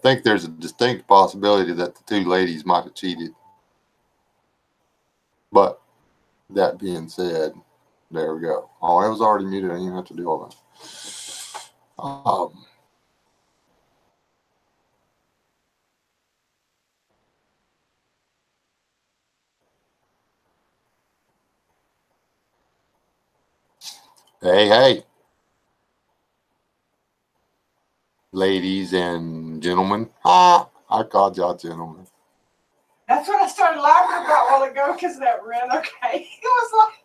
think there's a distinct possibility that the two ladies might have cheated. But that being said, there we go. Oh, it was already muted. I didn't even have to do all that. Hey, ladies and gentlemen. I called y'all gentlemen. That's what I started laughing about a while ago because that red. Okay, it was like,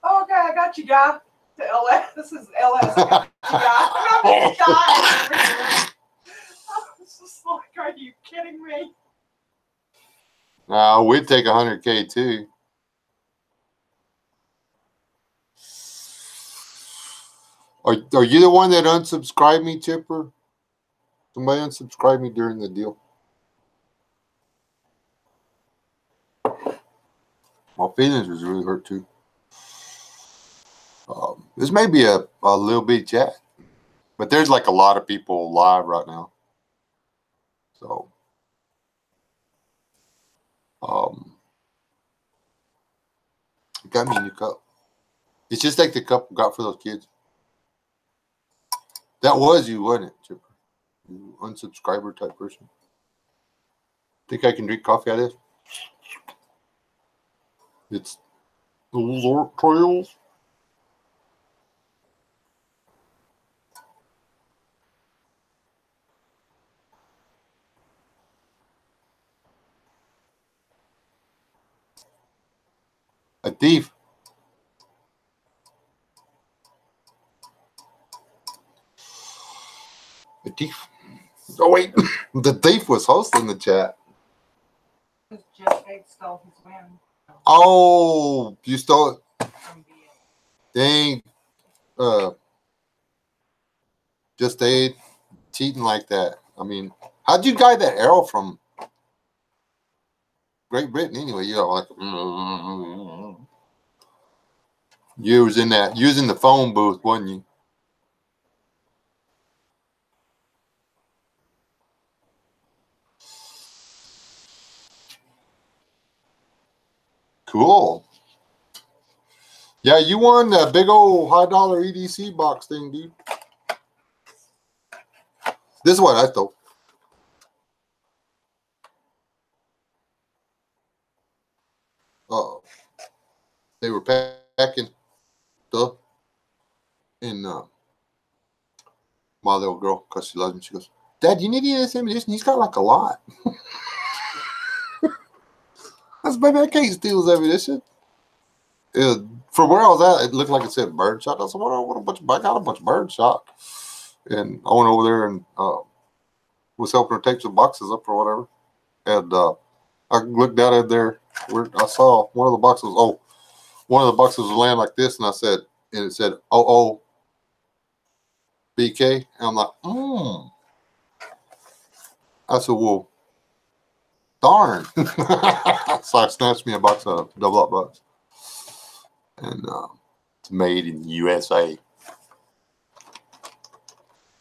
oh, okay, I got you, guy. To LS, this is LS. I got you, guy. I'm gonna die. I was just like, are you kidding me? We'd take 100K too. Are you the one that unsubscribed me, Chipper? Somebody unsubscribed me during the deal. My feelings was really hurt too. This may be a little bit chat, but there's like a lot of people live right now. So, got me a new cup. It's just like the cup we got for those kids. That was you, wasn't it, Chipper? You unsubscriber type person. Think I can drink coffee out of this? It's those are trails. A thief. A thief. Oh wait, the thief was hosting the chat. Jeff Gates stole his win. Oh, you stole it. Dang. Just stayed cheating like that. I mean, how'd you guide that arrow from Great Britain anyway? You know, like you was in that using the phone booth, wasn't you? Cool. Yeah, you won that big old high dollar EDC box thing, dude. This is what I thought. They were packing stuff, and my little girl, because she loves me, she goes, "Dad, you need to get this ammunition. He's got like a lot." I said, "Baby, I can't steal his ammunition." From where I was at, it looked like it said bird shot. I said, "What a bunch of, I got a bunch of bird shot." And I went over there and was helping her take some boxes up or whatever. And I looked down at there where I saw one of the boxes. Oh, one of the boxes was laying like this, and I said, and it said, "Oh, BK." And I'm like, I said, "Well, darn." So I snatched me a box of double up bucks. And it's made in the USA.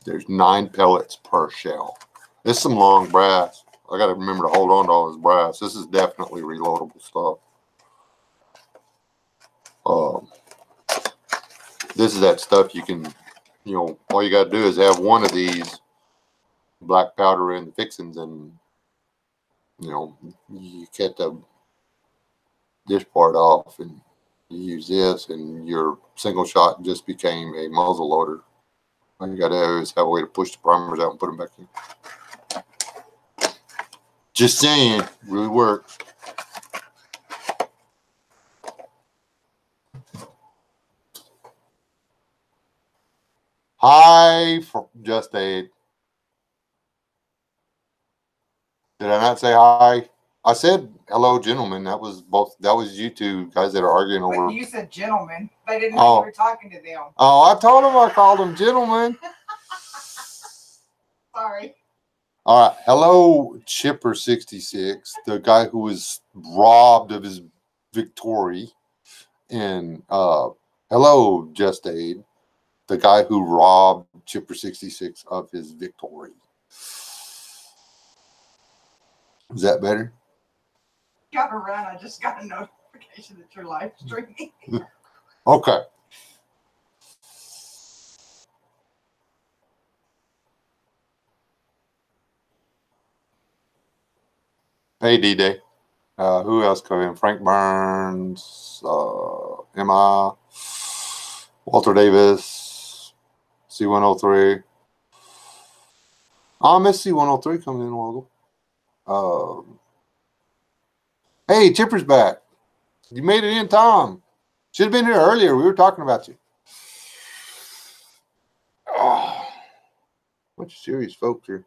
There's 9 pellets per shell. It's some long brass. I got to remember to hold on to all this brass. This is definitely reloadable stuff. This is that stuff you can, all you got to do is have one of these black powder and fixings, and you cut this part off, and you use this, and your single shot just became a muzzle loader. All you got to do is have a way to push the primers out and put them back in. Just saying, really works. Hi, for Just Aid. Did I not say hi? I said hello, gentlemen. That was you two guys that are arguing over. But you said gentlemen. They didn't know you were talking to them. Oh, I told them I called them gentlemen. Sorry. All right. Hello, Chipper66, the guy who was robbed of his victory. And hello, Just Aid, the guy who robbed Chipper66 of his victory. Is that better? Gotta run. I just got a notification that you're live streaming. Okay. Hey, D-Day. Who else come in? Frank Burns, Emma, Walter Davis, C103. I miss C103 coming in a while ago. Hey, Chipper's back. You made it in time. Should have been here earlier. We were talking about you. Oh, bunch of serious folks here.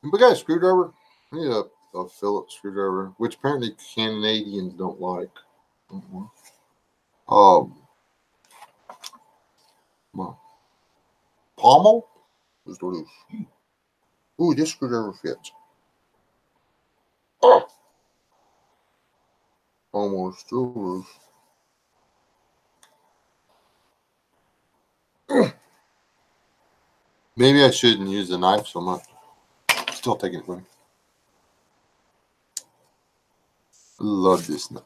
We got a screwdriver. I need a Phillips screwdriver, which apparently Canadians don't like. Pommel? Let's do this. Ooh, this screwdriver fits. Oh. Almost through. Maybe I shouldn't use the knife so much. Still taking it with me. I love this knife.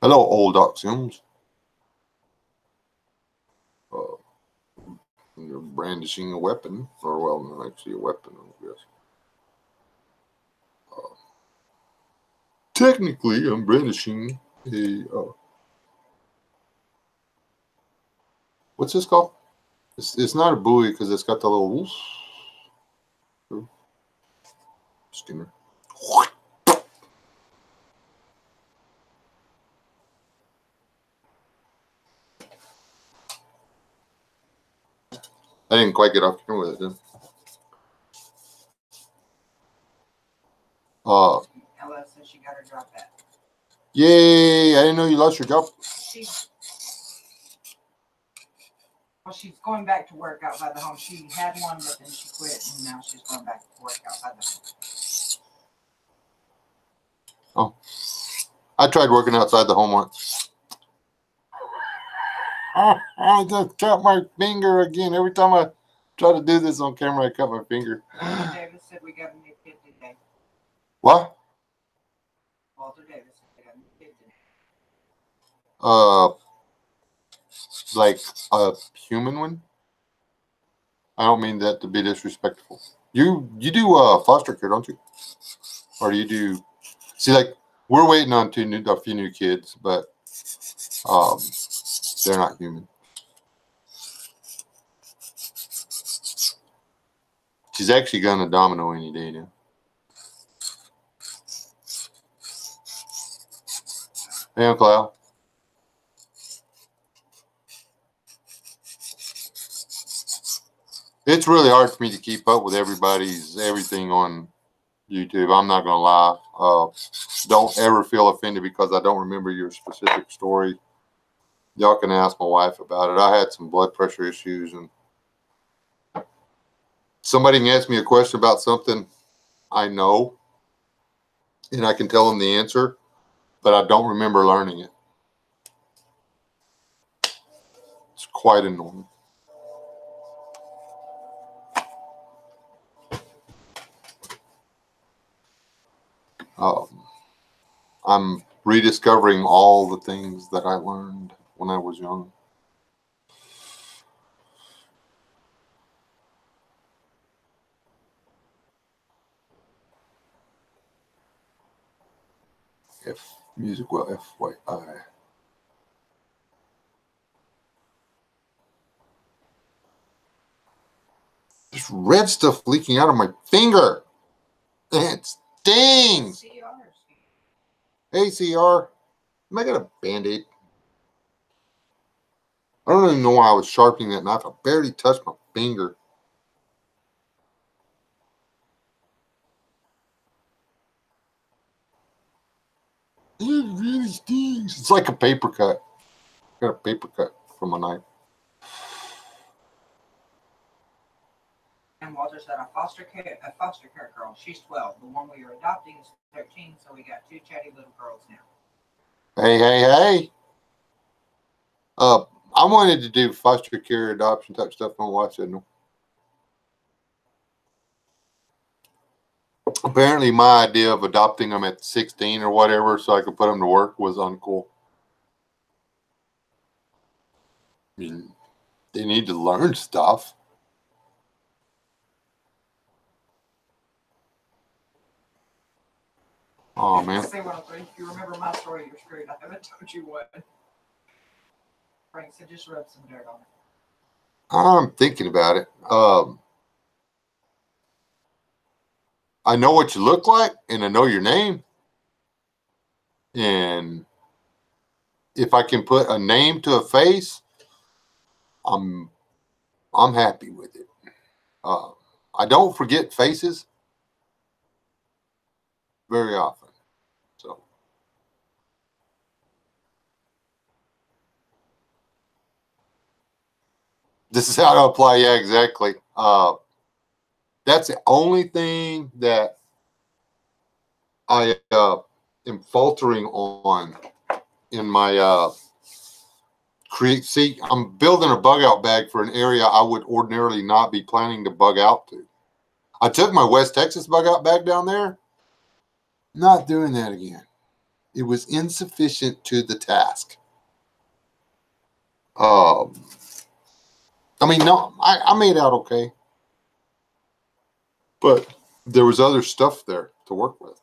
Hello, old Doc Sims. You're brandishing a weapon, or well, not actually a weapon, I guess. Technically, I'm brandishing a. What's this called? It's not a buoy because it's got the little skimmer. I didn't quite get off camera with it, did I? Ella says she got her job back. Yay! I didn't know you lost your job. She's going back to work outside the home. She had one, but then she quit, and now she's going back to work outside the home. Oh. I tried working outside the home once. I just cut my finger again. Every time I try to do this on camera, I cut my finger. Davis said we got a new kid today. What? Walter Davis said we got a new kid today. Like a human one? I don't mean that to be disrespectful. You do foster care, don't you? Or do you do? See, like we're waiting on a few new kids, but they're not human. She's actually gonna domino any day now. Hey, Uncle Al. It's really hard for me to keep up with everything on YouTube. I'm not gonna lie. Don't ever feel offended because I don't remember your specific story. Y'all can ask my wife about it. I had some blood pressure issues, and somebody can ask me a question about something I know, and I can tell them the answer, but I don't remember learning it. It's quite annoying. I'm rediscovering all the things that I learned when I was young. Music well, FYI. There's red stuff leaking out of my finger. It stings. Hey, CR. I got a Band-Aid. I don't even know why I was sharpening that knife. I barely touched my finger. It really stings. It's like a paper cut. I got a paper cut from a knife. And Walter said a foster care girl. She's 12. The one we are adopting is 13, so we got 2 chatty little girls now. Hey. I wanted to do foster care, adoption type stuff. My wife said no. Apparently, my idea of adopting them at 16 or whatever, so I could put them to work, was uncool. I mean, they need to learn stuff. Oh man. Say one of if you remember my story, you're screwed. I haven't told you what. Frank said just rub some dirt on it. I'm thinking about it. I know what you look like, and I know your name. And if I can put a name to a face, I'm happy with it. I don't forget faces very often. So this is how to apply. Yeah, exactly. That's the only thing that I am faltering on in my create. See, I'm building a bug out bag for an area I would ordinarily not be planning to bug out to. I took my West Texas bug out bag down there. Not doing that again. It was insufficient to the task. I mean, no, I made out okay. But there was other stuff there to work with.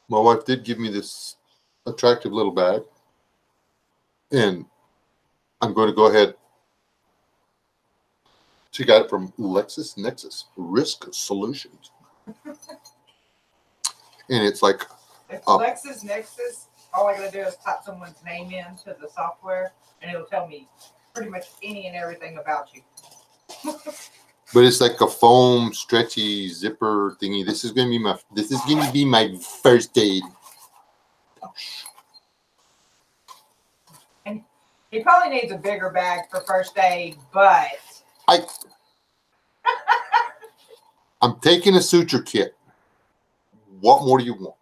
My wife did give me this attractive little bag. And I'm going to go ahead. She got it from LexisNexis Risk Solutions. And it's like... If LexisNexis, all I got to do is type someone's name into the software, and it'll tell me pretty much any and everything about you. But it's like a foam stretchy zipper thingy. This is going to be my first aid. And he probably needs a bigger bag for first aid, but I'm taking a suture kit. What more do you want?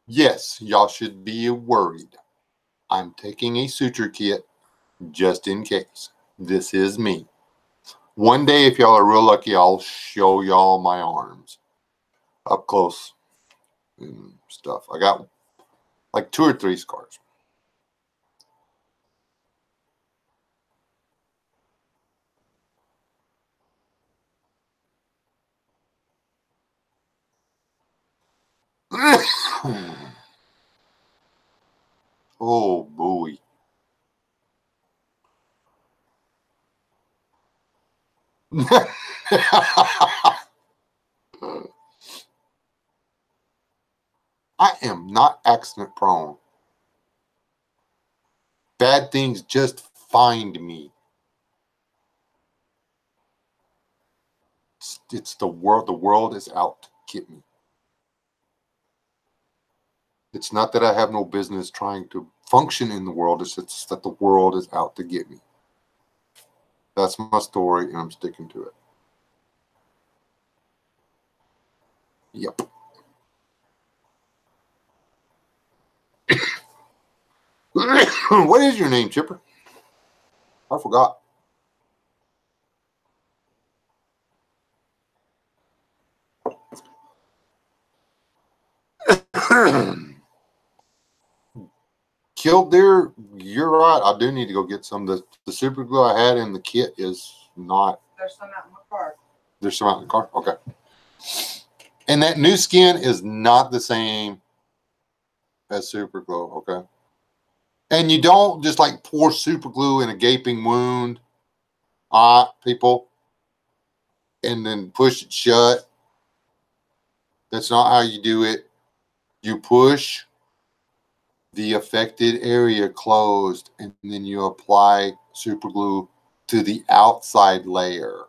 Yes, y'all should be worried. I'm taking a suture kit just in case. This is me. One day, if y'all are real lucky, I'll show y'all my arms up close and stuff. I got like 2 or 3 scars. Oh boy. I am not accident prone. Bad things just find me. It's the world. The world is out to get me. It's not that I have no business trying to function in the world. It's just that the world is out to get me. That's my story, and I'm sticking to it. Yep. What is your name, Chipper? I forgot. Killed deer, you're right. I do need to go get some. The super glue I had in the kit is not. There's some out in my car. There's some out in the car? Okay. And that new skin is not the same as super glue, okay? And you don't just like pour super glue in a gaping wound, people, and then push it shut. That's not how you do it. You push the affected area closed, and then you apply super glue to the outside layer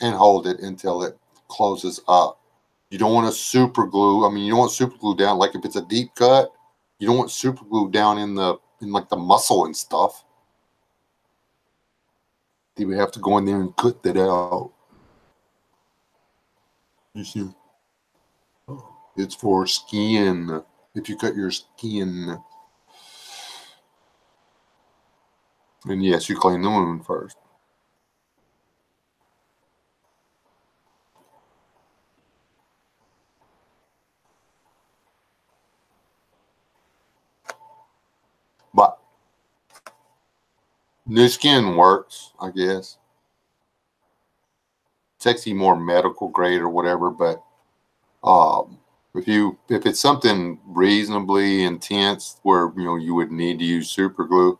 and hold it until it closes up. You don't want to super glue. I mean, you don't want super glue down. Like if it's a deep cut, you don't want super glue down in like the muscle and stuff. You would have to go in there and cut that out. You see, it's for skin. If you cut your skin, and yes, you clean the wound first. But new skin works, I guess. It's actually more medical grade or whatever, but if it's something reasonably intense where you would need to use super glue,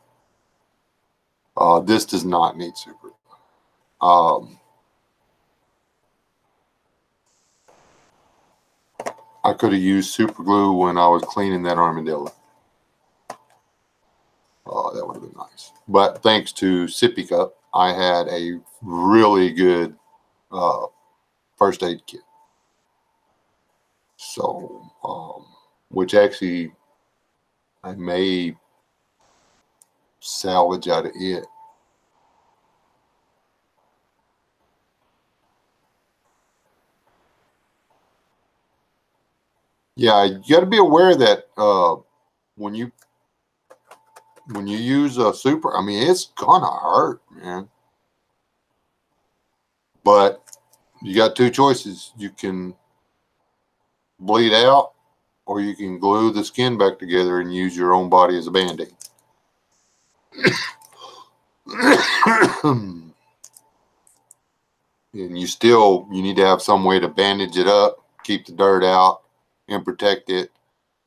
this does not need super glue. I could have used super glue when I was cleaning that armadillo. That would have been nice. But thanks to Sippy Cup, I had a really good first aid kit. So, which actually I may salvage out of it. Yeah, you got to be aware that when you use a super, I mean, it's gonna hurt, man. But you got two choices. You can bleed out, or you can glue the skin back together and use your own body as a band-aid. And you need to have some way to bandage it up, keep the dirt out, and protect it.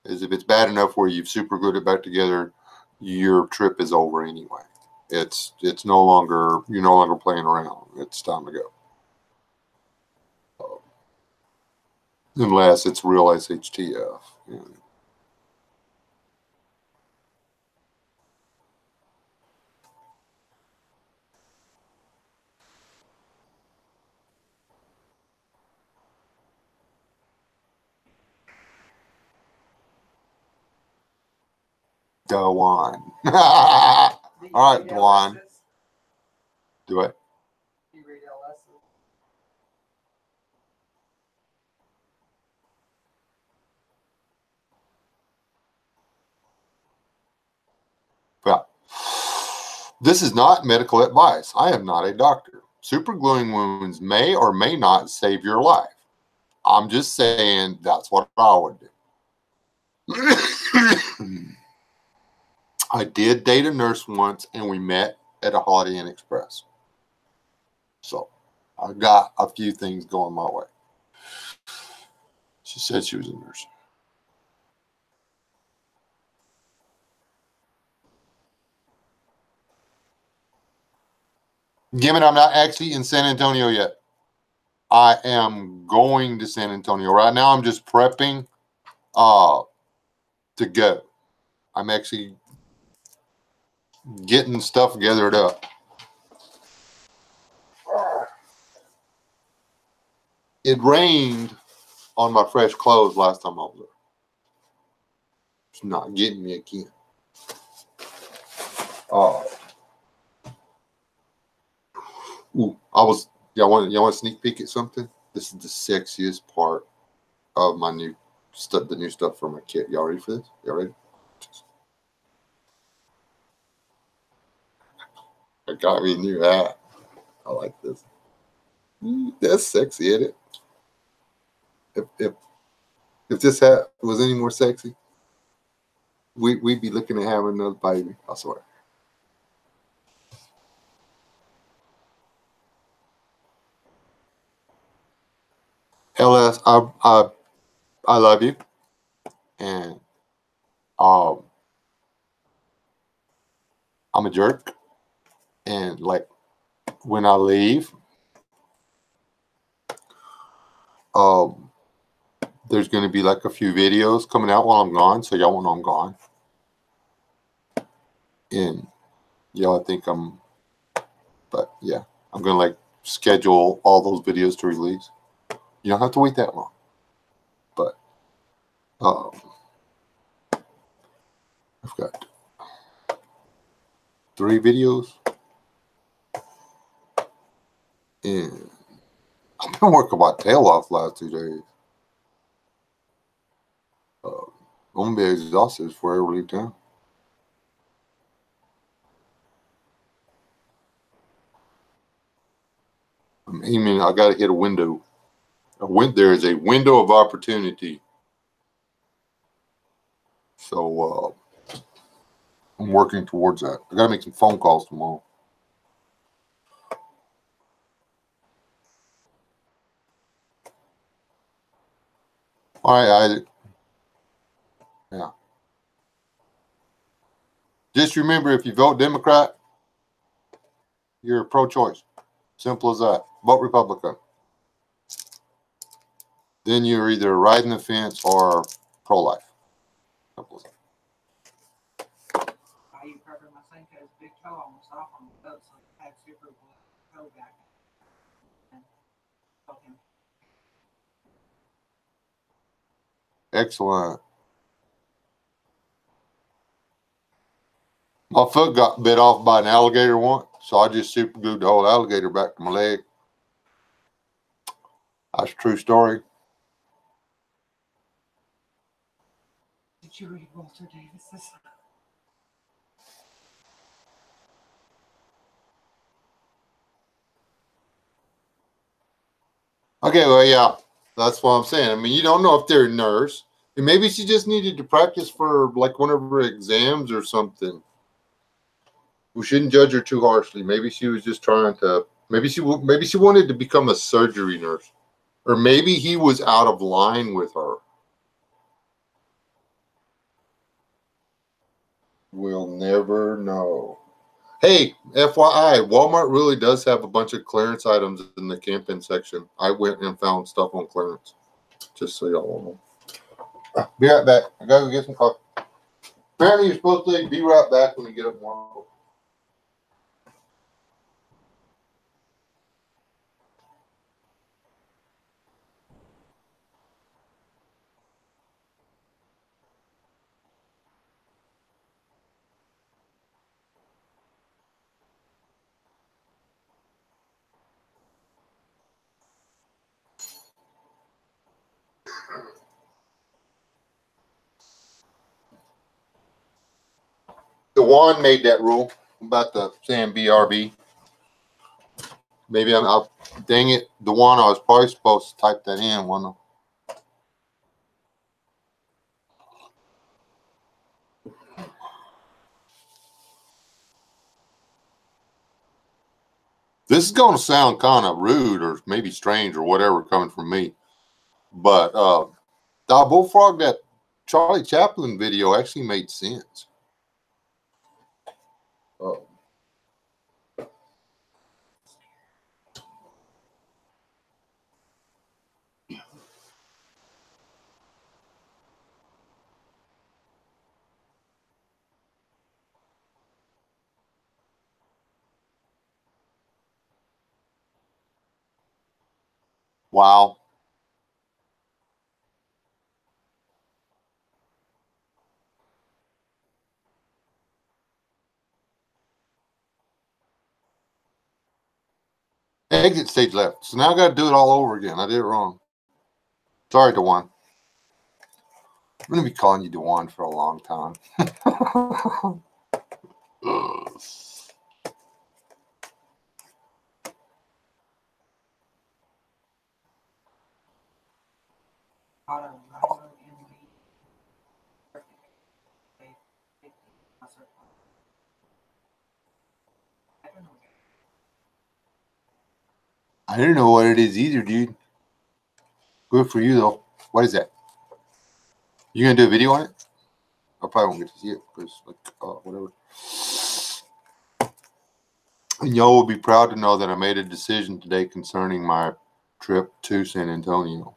As if it's bad enough where you've super glued it back together, your trip is over anyway. It's no longer, you're no longer playing around. It's time to go. Unless it's real SHTF. Yeah. Dwan. All right, Dwan. Do it. You read LS's? Yeah. This is not medical advice. I am not a doctor. Supergluing wounds may or may not save your life. I'm just saying that's what I would do. I did date a nurse once, and we met at a Holiday Inn Express. So I got a few things going my way. She said she was a nurse. Given I'm not actually in San Antonio yet. I am going to San Antonio. Right now I'm just prepping to go. I'm actually getting stuff gathered up. It rained on my fresh clothes last time I was there. It's not getting me again. Y'all want a sneak peek at something? This is the sexiest part of my new stuff, the new stuff for my kit. Y'all ready for this? Y'all ready? I got me a new hat. I like this. That's sexy, isn't it? If this hat was any more sexy, we'd be looking at having another baby. I swear. LS, I love you, and I'm a jerk, and like when I leave, there's going to be like a few videos coming out while I'm gone, so y'all won't know I'm gone, and y'all think but yeah, I'm gonna like schedule all those videos to release. You don't have to wait that long, but I've got 3 videos, and been working my tail off the last 2 days. I'm gonna be exhausted before I ever leave town. I'm aiming. I gotta hit a window. There is a window of opportunity. So I'm working towards that. I gotta make some phone calls tomorrow. All right, yeah. Just remember, if you vote Democrat, you're pro-choice. Simple as that. Vote Republican. Then you're either riding the fence or pro-life. Simple as that. Why you covered my son because big toe almost off on the boat, so I had super toe back. And told him, Excellent. My foot got bit off by an alligator once, so I just super glued the whole alligator back to my leg. That's a true story. did you read Walter Davis's? Okay, well, yeah, that's what I'm saying. I mean, you don't know if they're a nurse. And maybe she just needed to practice for like one of her exams or something. We shouldn't judge her too harshly. Maybe she was just trying to. Maybe she wanted to become a surgery nurse, or maybe he was out of line with her. We'll never know. Hey, FYI, Walmart really does have a bunch of clearance items in the camping section. I went and found stuff on clearance, just so y'all know. Be right back. I gotta go get some coffee. Apparently, you're supposed to be right back when you get up tomorrow. DeJuan made that rule about the saying BRB. Maybe I'll dang it, DeJuan, I was probably supposed to type that in, wasn't I? This is going to sound kind of rude or maybe strange or whatever coming from me, but Bullfrog, that Charlie Chaplin video actually made sense. Wow. Exit stage left. So now I got to do it all over again. I did it wrong. Sorry, DeJuan. I'm going to be calling you DeJuan for a long time. I don't know what it is either, dude. Good for you, though. What is that? You gonna do a video on it? I probably won't get to see it because, like, whatever. And y'all will be proud to know that I made a decision today concerning my trip to San Antonio.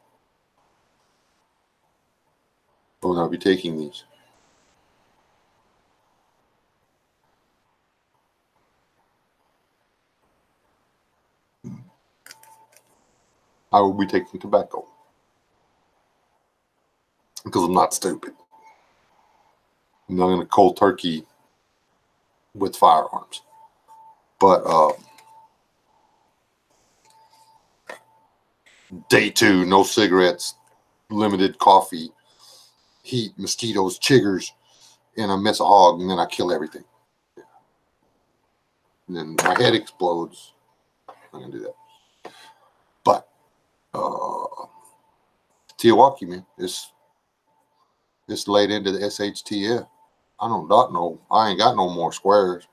I'll be taking these. I will be taking tobacco. Because I'm not stupid. I'm not going to cold turkey with firearms. But Day 2, no cigarettes, limited coffee, heat, mosquitoes, chiggers, and I miss a hog, and then I kill everything. Yeah. And then my head explodes. I'm gonna do that. But Teotihuacan, man, it's laid into the SHTF. I ain't got no more squares.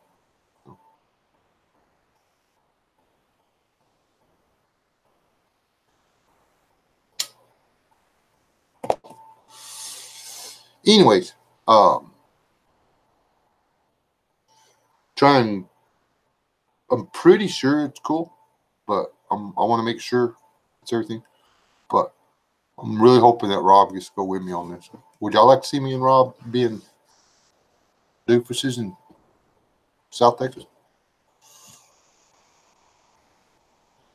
Anyways, I'm pretty sure it's cool, but I want to make sure it's everything. But I'm really hoping that Rob gets to go with me on this. Would y'all like to see me and Rob being doofuses in South Texas?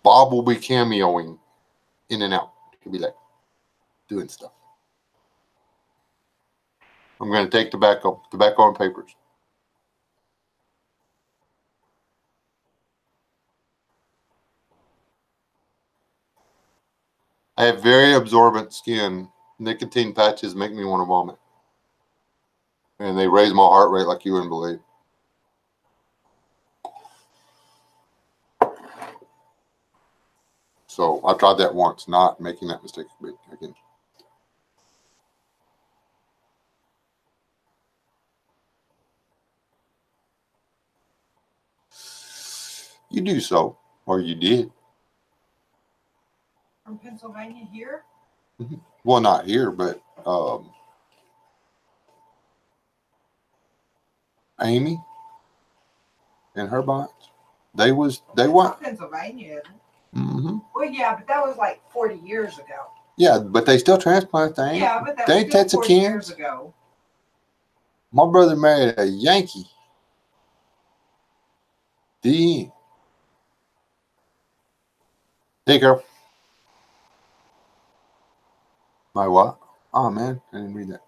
Bob will be cameoing in and out. He'll be like doing stuff. I'm going to take tobacco and papers. I have very absorbent skin. Nicotine patches make me want to vomit. And they raise my heart rate like you wouldn't believe. So I tried that once, not making that mistake again. You do so, or you did. From Pennsylvania here? Well, not here, but Amy and her bunch. They went Pennsylvania. Mm-hmm. Well, yeah, but that was like 40 years ago. Yeah, but they still transplant things. Yeah, but that was still 40 years ago. My brother married a Yankee. The Hey, girl. My what? Oh, man. I didn't read that.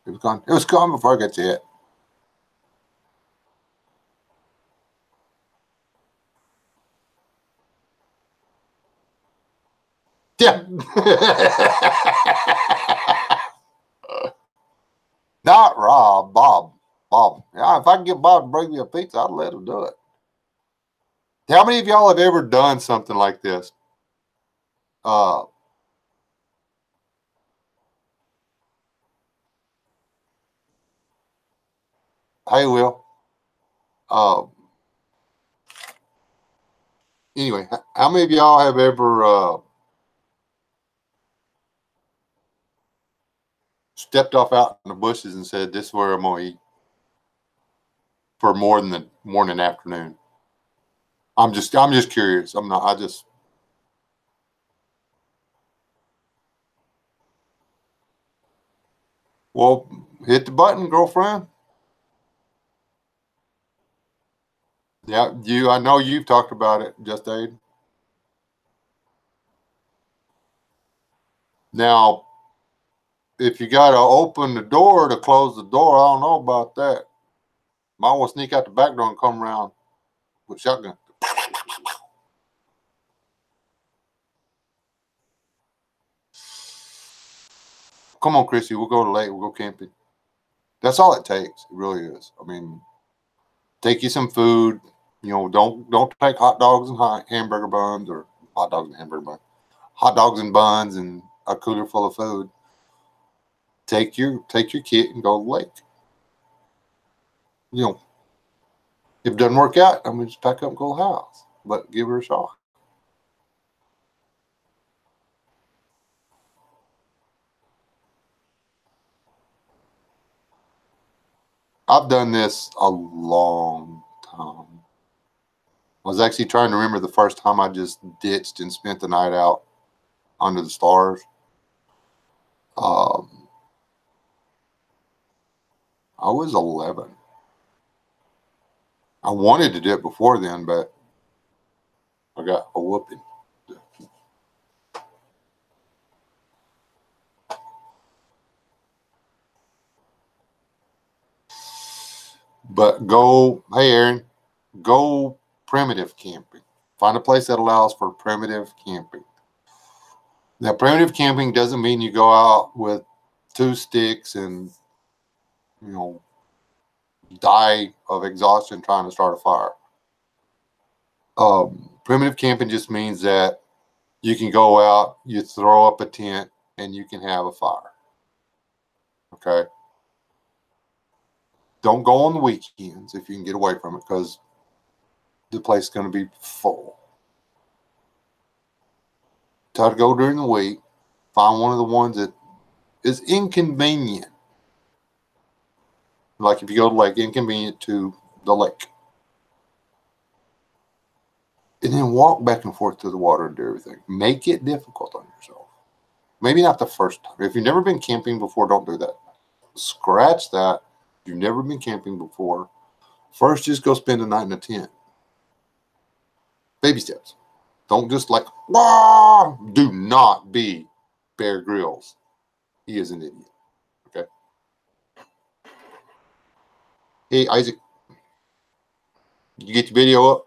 It was gone. It was gone before I got to it. Yeah. Not Rob, Bob. Bob. Yeah, if I can get Bob to bring me a pizza, I'd let him do it. How many of y'all have ever done something like this? Hey, Will. Anyway, how many of y'all have ever stepped off out in the bushes and said, "This is where I'm gonna eat for more than the morning, afternoon"? I'm just curious. I'm not. I just. Well, hit the button, girlfriend. Yeah, I know you've talked about it, Just Aid. Now, if you got to open the door to close the door, I don't know about that. Might want to sneak out the back door and come around with shotgun. Come on, Chrissy. We'll go to lake. We'll go camping. That's all it takes. It really is. I mean, take you some food. You know, don't take hot dogs and hamburger buns, or hot dogs and hamburger buns. Hot dogs and buns and a cooler full of food. Take your kit and go to the lake. You know, if it doesn't work out, I'm gonna just pack up and go to the house. But give her a shot. I've done this a long time. I was actually trying to remember the first time I just ditched and spent the night out under the stars. I was 11. I wanted to do it before then, but I got a whooping. But hey Aaron, go primitive camping. Find a place that allows for primitive camping. Now, primitive camping doesn't mean you go out with 2 sticks and, you know, die of exhaustion trying to start a fire. Primitive camping just means that you can go out, you throw up a tent, and you can have a fire. Okay? Don't go on the weekends if you can get away from it, because the place is going to be full. Try to go during the week. Find one of the ones that is inconvenient. Like if you go to lake, inconvenient to the lake. And then walk back and forth to the water and do everything. Make it difficult on yourself. Maybe not the first time. If you've never been camping before, don't do that. Scratch that. If you've never been camping before, first just go spend a night in a tent. Baby steps. Don't just like, wah! Do not be Bear Grylls. He is an idiot. Okay. Hey, Isaac. You get your video up?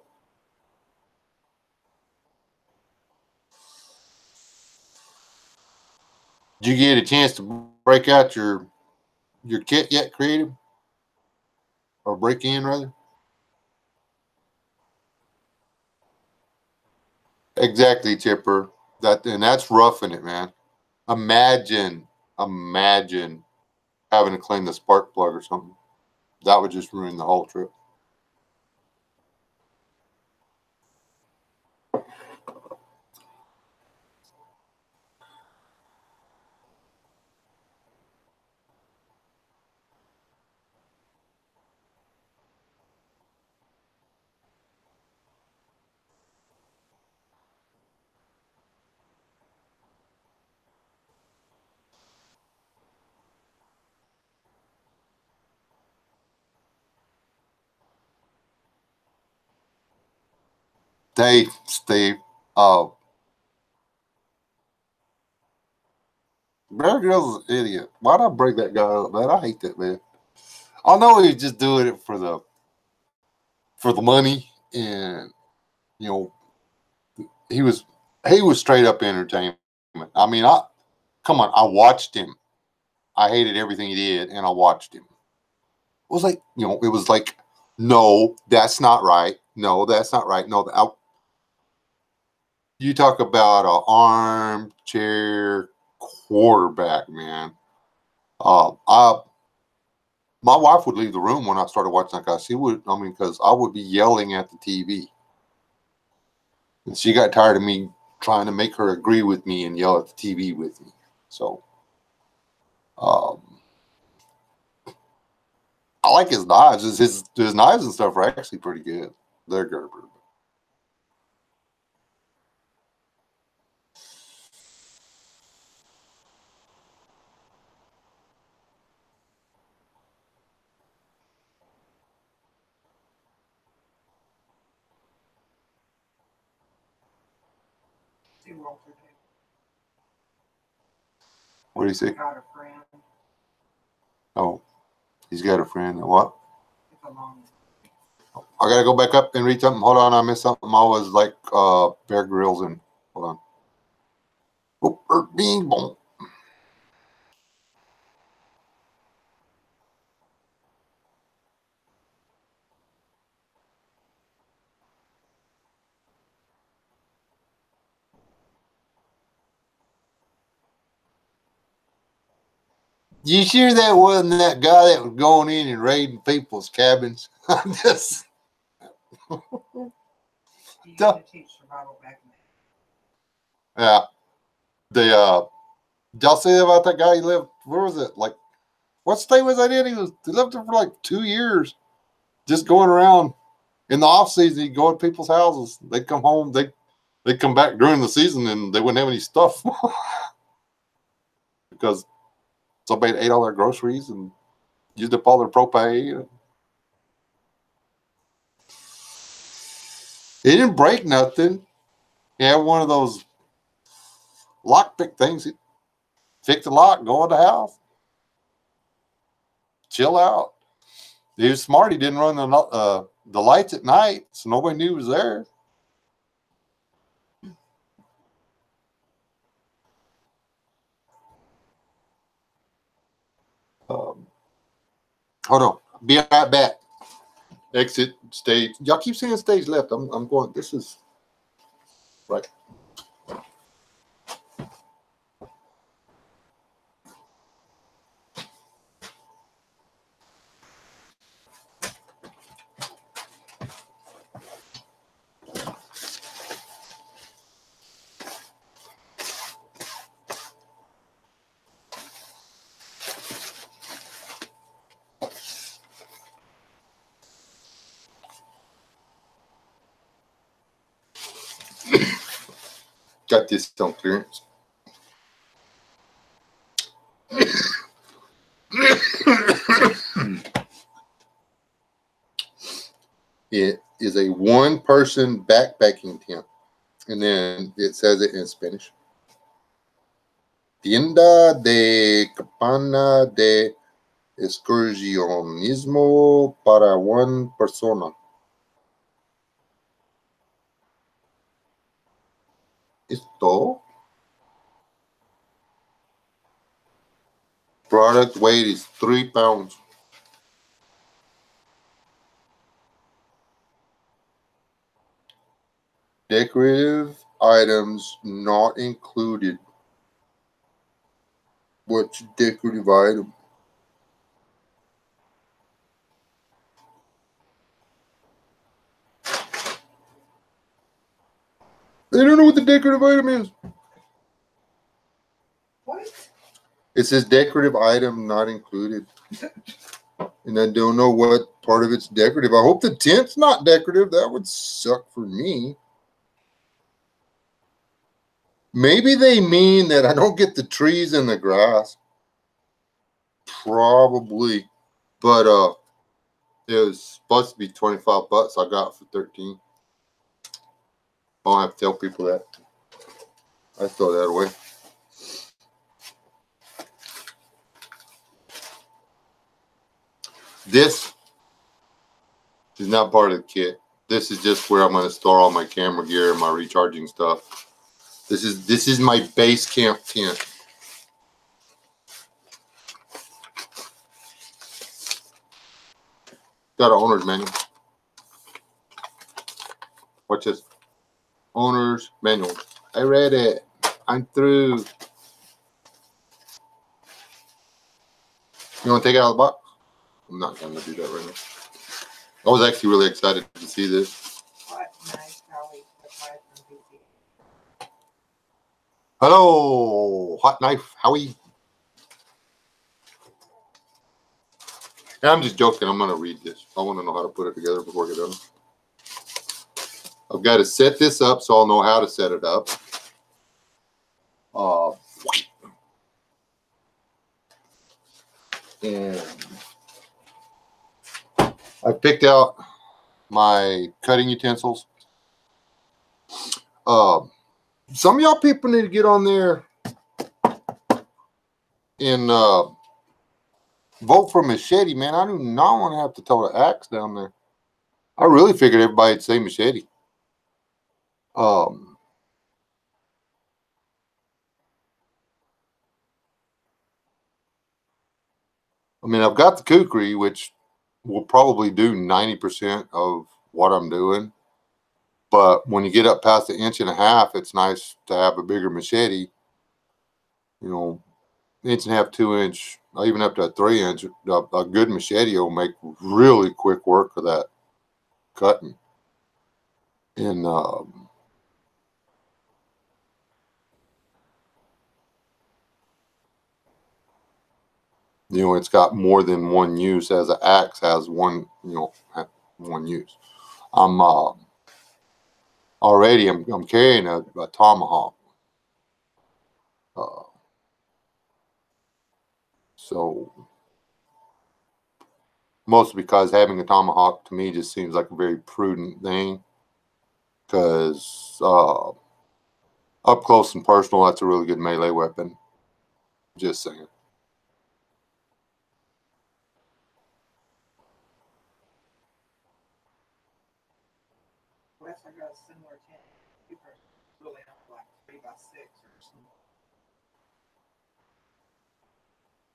Did you get a chance to break out your kit yet, Creative? Or break in, rather? Exactly, Chipper. That's roughing it, man. Imagine having to clean the spark plug or something. That would just ruin the whole trip. Hey, Steve. Bear Grylls is an idiot. Why'd I break that guy up, man? I hate that man. I know he's just doing it for the money, and you know he was straight up entertainment. I mean, I watched him. I hated everything he did, and I watched him. It was like, no, that's not right. No, that's not right. No, you talk about an armchair quarterback, man. My wife would leave the room when I started watching that guy. She would, because I would be yelling at the TV. And she got tired of me trying to make her agree with me and yell at the TV with me. So, I like his knives. His knives and stuff are actually pretty good. They're Gerber. See Walter do. What do you say? Got a friend. Oh, he's got a friend. What? It's a long. I gotta go back up and read something. Hold on, I missed something. I was like Bear Grylls and hold on. Oh, bing bong. You sure that wasn't that guy that was going in and raiding people's cabins? I'm just. He used to teach survival back in the Yeah. Did y'all see about that guy? He lived, where was it? Like, what state was that in? He lived there for like 2 years, just going around. In the off season, he'd go to people's houses. They'd come home. They'd come back during the season, and they wouldn't have any stuff because somebody ate all their groceries and used up all their propane. He didn't break nothing. He had one of those lockpick things. He picked the lock, go in the house, chill out. He was smart. He didn't run the lights at night, so nobody knew he was there. Hold on. Be right back. Exit stage. Y'all keep saying stage left. I'm going. This is right. Got this on clearance. It is a one-person backpacking tent, and then it says it in Spanish. Tienda de campana de excursionismo para one persona. Esto. Product weight is 3 pounds. Decorative items not included. What's decorative item? They don't know what the decorative item is. What? It says decorative item not included. And I don't know what part of it's decorative. I hope the tent's not decorative. That would suck for me. Maybe they mean that I don't get the trees and the grass. Probably. But it was supposed to be 25 bucks. I got it for 13. I don't have to tell people that. I throw that away. This is not part of the kit. This is just where I'm going to store all my camera gear and my recharging stuff. This is my base camp tent. Got an owner's manual. Watch this. Owner's manual. I read it. I'm through. You want to take it out of the box? I'm not going to do that right now. I was actually really excited to see this. What nice Howie supplied from BC. Hello, Hot Knife Howie. And I'm just joking. I'm going to read this. I want to know how to put it together before I get done. I've got to set this up so I'll know how to set it up. And I picked out my cutting utensils. Some of y'all people need to get on there and vote for machete, man. I do not want to have to tow the axe down there. I really figured everybody'd say machete. I mean, I've got the kukri, which will probably do 90% of what I'm doing. But when you get up past the 1.5 inches, it's nice to have a bigger machete. You know, 1.5 inch, 2 inch, even up to a 3 inch. A good machete will make really quick work of that cutting. And you know, it's got more than one use, as an axe has one, you know, one use. I'm already I'm carrying a tomahawk. So mostly because having a tomahawk to me just seems like a very prudent thing, because up close and personal, that's a really good melee weapon. Just saying. Wes, I got a similar tent. People are really up like 3x6 or something.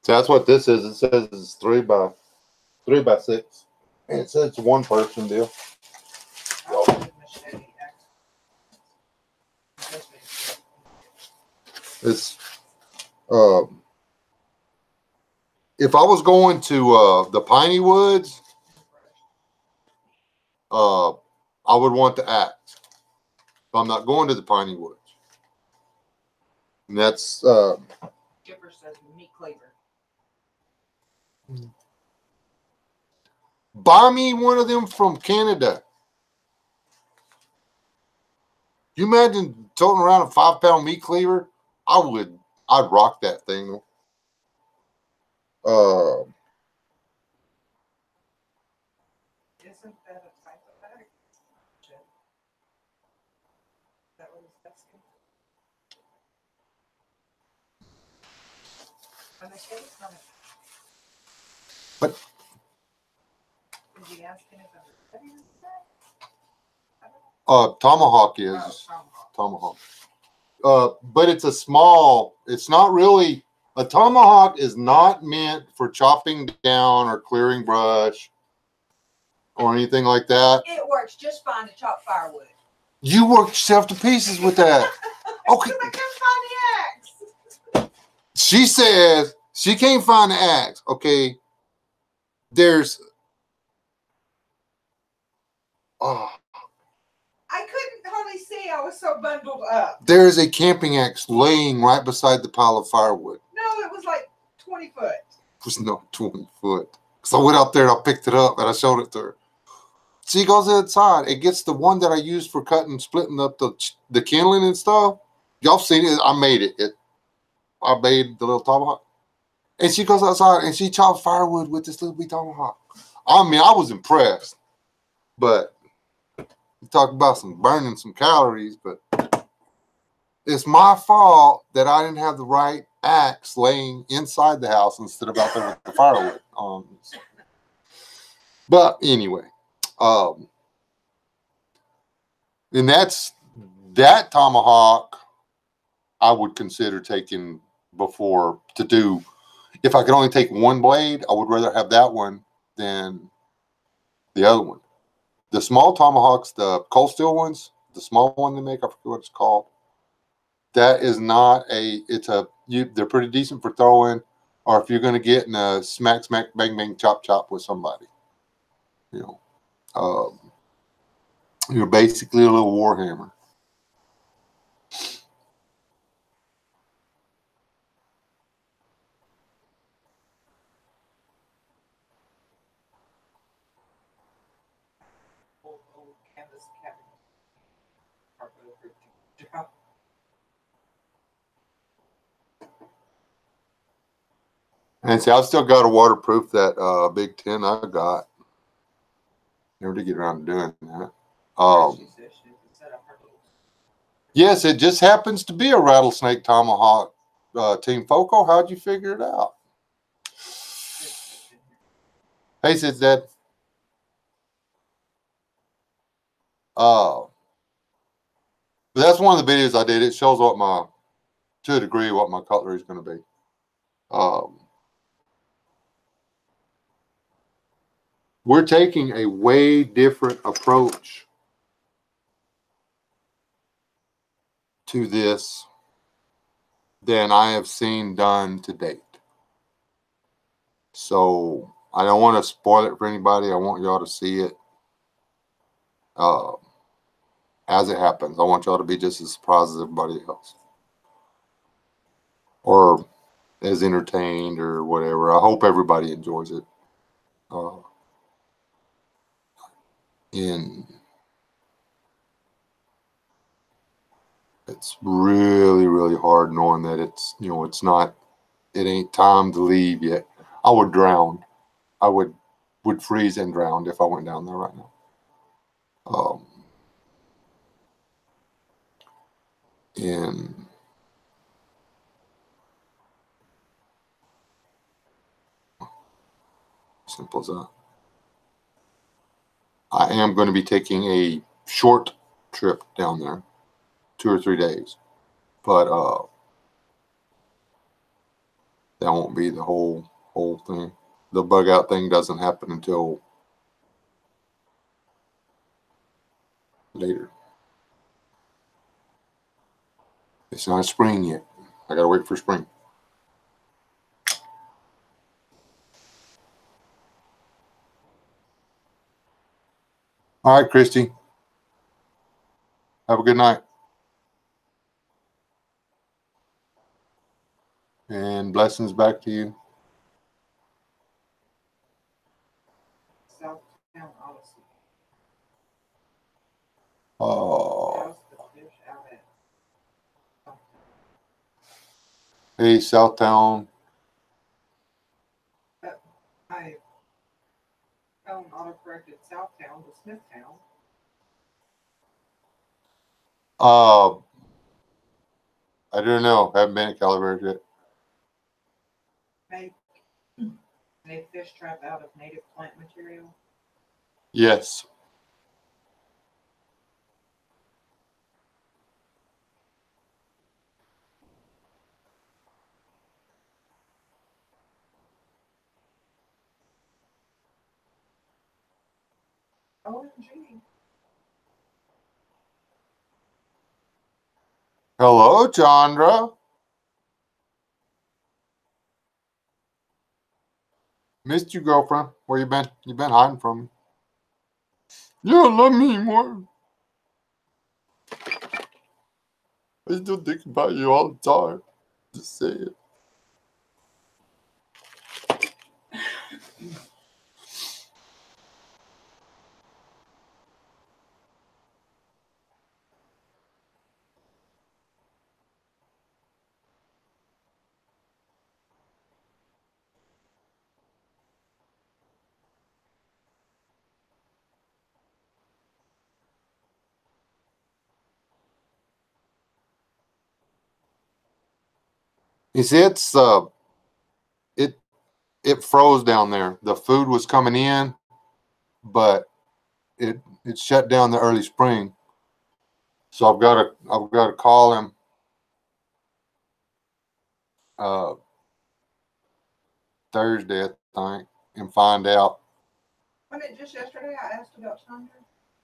So that's what this is. It says it's 3 by 3x6. And it says it's a one person deal. It's if I was going to the Piney Woods, I would want the axe. But I'm not going to the Piney Woods. And that's Skipper says meat cleaver. buy me one of them from Canada. You imagine toting around a 5-pound meat cleaver? I'd rock that thing. Isn't that a type of bag? That what he's asking? And I said it's not a. But Is he asking if I'm ready to say? Tomahawk is tomahawk. But it's a small. It's not really a tomahawk. Is not meant for chopping down or clearing brush or anything like that. It works just fine to chop firewood. You worked yourself to pieces with that. Okay. I can't find the axe. She says she can't find the axe. Okay. There's. Oh. I couldn't hardly see. I was so bundled up. There is a camping axe laying right beside the pile of firewood. No, it was like 20 foot. It was not 20 foot. So I went out there and I picked it up and I showed it to her. She goes inside. It gets the one that I used for cutting, splitting up the kindling and stuff. Y'all seen it? I made it. I made the little tomahawk. And she goes outside and she chops firewood with this little bitty tomahawk. I mean, I was impressed. But you talk about burning some calories, but it's my fault that I didn't have the right axe laying inside the house instead of out there with the firewood. But anyway, and that tomahawk I would consider taking before to do. If I could only take one blade, I would rather have that one than the other one. The small tomahawks, the cold steel ones, the small one they make, I forget what it's called. That is not they're pretty decent for throwing, or if you're going to get in a smack, bang, bang, chop, chop with somebody. You're basically a little warhammer. Old canvas cabinet. And see, I've still got to waterproof that Big 10 I got. Never did get around to doing that. Yes, it just happens to be a rattlesnake tomahawk. Team Foco, how'd you figure it out? Hey, says that. That's one of the videos I did. It shows to a degree, what my cutlery is going to be. We're taking a way different approach to this than I have seen done to date. So I don't want to spoil it for anybody. I want y'all to see it as it happens. I want y'all to be just as surprised as everybody else, or as entertained or whatever. I hope everybody enjoys it. It's really, really hard knowing that it ain't time to leave yet. I would drown. I would freeze and drown if I went down there right now. Simple as that. I am going to be taking a short trip down there, 2 or 3 days, but that won't be the whole thing. the bug out thing doesn't happen until later. It's not spring yet. I gotta wait for spring. All right, Christy. Have a good night. And blessings back to you. Southtown Odyssey. Oh, How's the fish out at Southtown? hey, Southtown. I found autocorrected Southtown to Smithtown. I don't know. Haven't been at Calaveras yet. Make fish trap out of native plant material. Yes. OMG. Hello, Chandra. Missed you, girlfriend. Where you been? You been hiding from me. You don't love me anymore. I still think about you all the time. Just say it. You see, it froze down there. The food was coming in, but it shut down the early spring. So I've got to call him Thursday, I think, and find out. Wasn't it just yesterday I asked about Chandra?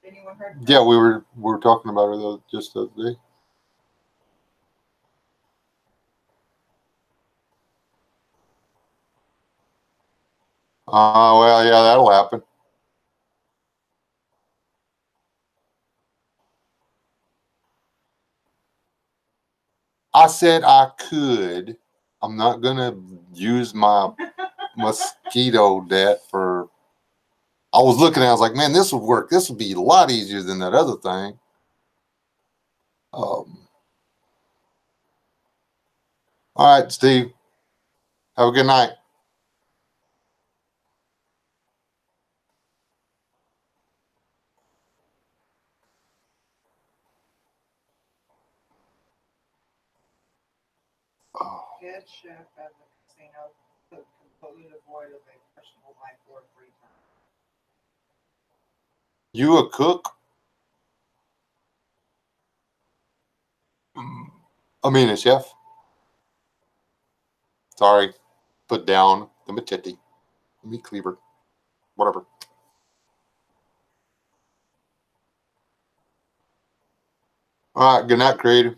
Anyone heard? Yeah, we were talking about her just the other day. Well, yeah, that'll happen. I said I could. I'm not gonna use my mosquito net for. I was looking at it, I was like, man, this would work. This would be a lot easier than that other thing. All right, Steve. Have a good night. Oh, Head chef at the casino cooked completely devoid of a personal life or free time. you a cook? I mean, a chef. Sorry. Put down the machete. Meat cleaver. Whatever. All right. Good night, creative.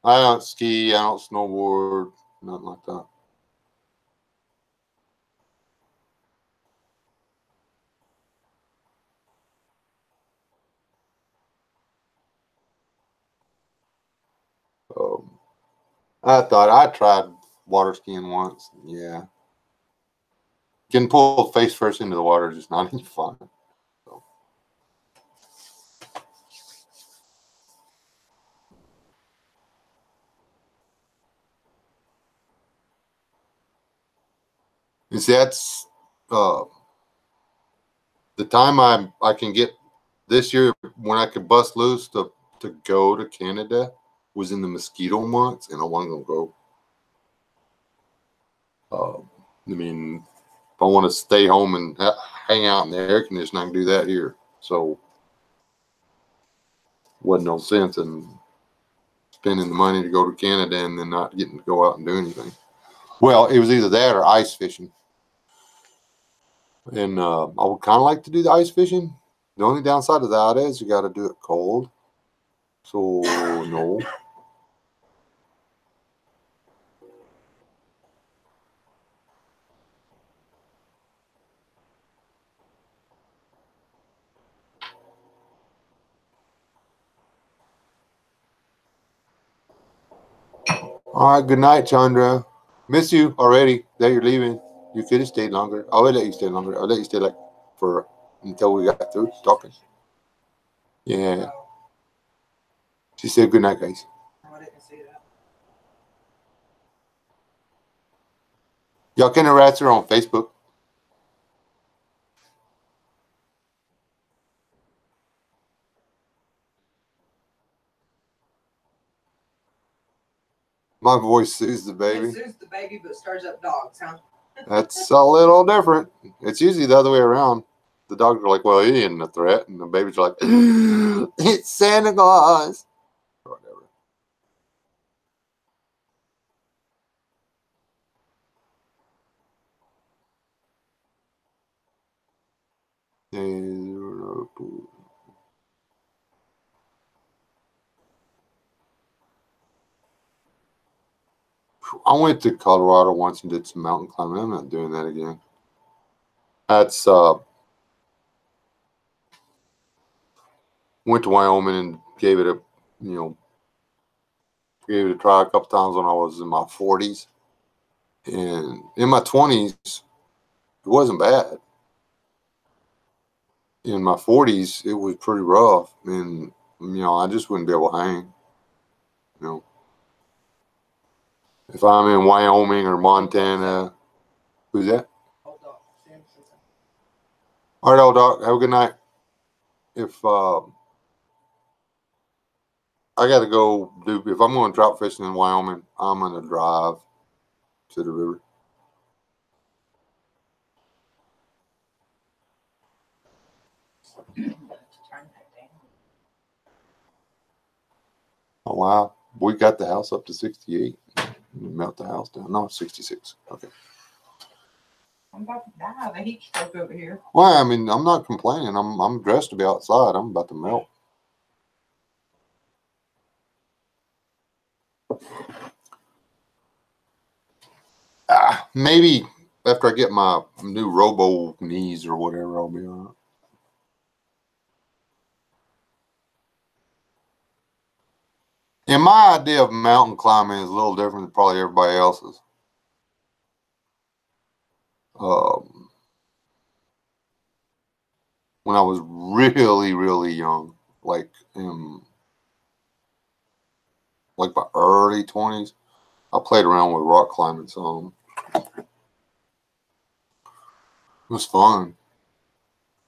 I don't ski. I don't snowboard. Nothing like that. I thought I tried water skiing once. Yeah. Getting pulled face first into the water is just not any fun. So. You see, that's the time I can get this year when I could bust loose to go to Canada was in the mosquito months, and I want to go. I mean, if I want to stay home and hang out in the air conditioning. I can do that here. So wasn't no sense in spending the money to go to Canada and then not getting to go out and do anything. Well, it was either that or ice fishing. And I would kind of like to do the ice fishing. The only downside of that is you got to do it cold. So, no. All right, good night, Chandra. Miss you already that you're leaving. You could have stayed longer. I would let you stay longer. I'll let you stay like for until we got through talking. Yeah. She said good night, guys. I didn't see that. Y'all can harass her on Facebook. My voice soothes the baby. It soothes the baby, but stirs up dogs, huh? That's a little different. It's usually the other way around. The dogs are like, well, he isn't a threat. And the babies are like, it's Santa Claus. Or whatever. I went to Colorado once and did some mountain climbing. I'm not doing that again. That's went to Wyoming and gave it a try a couple times when I was in my 40s. And in my 20s, it wasn't bad. In my 40s, it was pretty rough. And, I just wouldn't be able to hang. If I'm in Wyoming or Montana, who's that? All right, old dog. Have a good night. If I got to go if I'm going trout fishing in Wyoming, I'm going to drive to the river. Oh, wow. We got the house up to 68. We melt the house down. No, 66. Okay. I'm about to die. The heat stroke over here. Well, I mean, I'm not complaining. I'm dressed to be outside. I'm about to melt. Maybe after I get my new Robo knees or whatever, I'll be all right. And my idea of mountain climbing is a little different than probably everybody else's. When I was really, really young, like in my early 20s, I played around with rock climbing some. It was fun.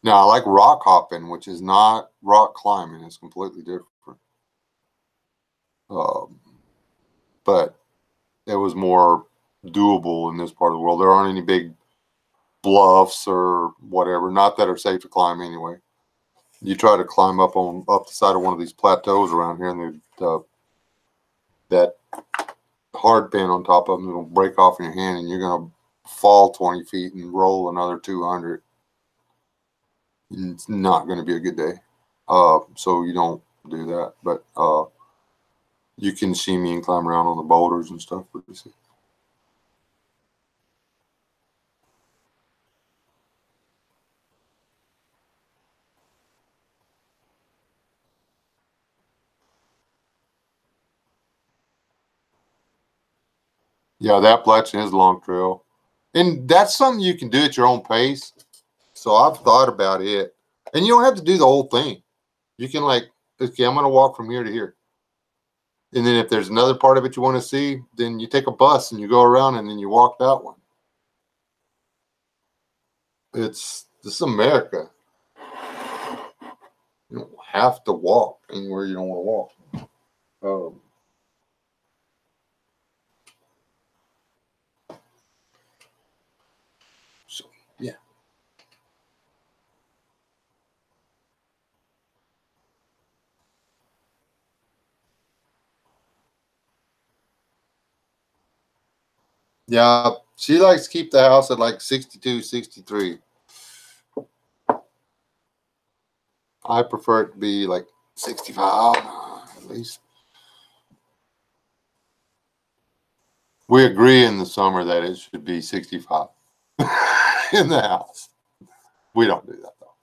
Now, I like rock hopping, which is not rock climbing. It's completely different. But it was more doable in this part of the world. There aren't any big bluffs or whatever, not that are safe to climb anyway. You try to climb up the side of one of these plateaus around here, and that hard pin on top of them will break off in your hand, and you're going to fall 20 feet and roll another 200. It's not going to be a good day. So you don't do that. But you can see me and climb around on the boulders and stuff. Yeah, that Appalachian is a long trail. And that's something you can do at your own pace. So I've thought about it. And you don't have to do the whole thing. You can okay, I'm going to walk from here to here. And then if there's another part of it you want to see, then you take a bus and you go around and then you walk that one. This is America. You don't have to walk anywhere you don't want to walk. So, yeah. Yeah, she likes to keep the house at like 62, 63. I prefer it to be like 65 at least. We agree in the summer that it should be 65 in the house. We don't do that though.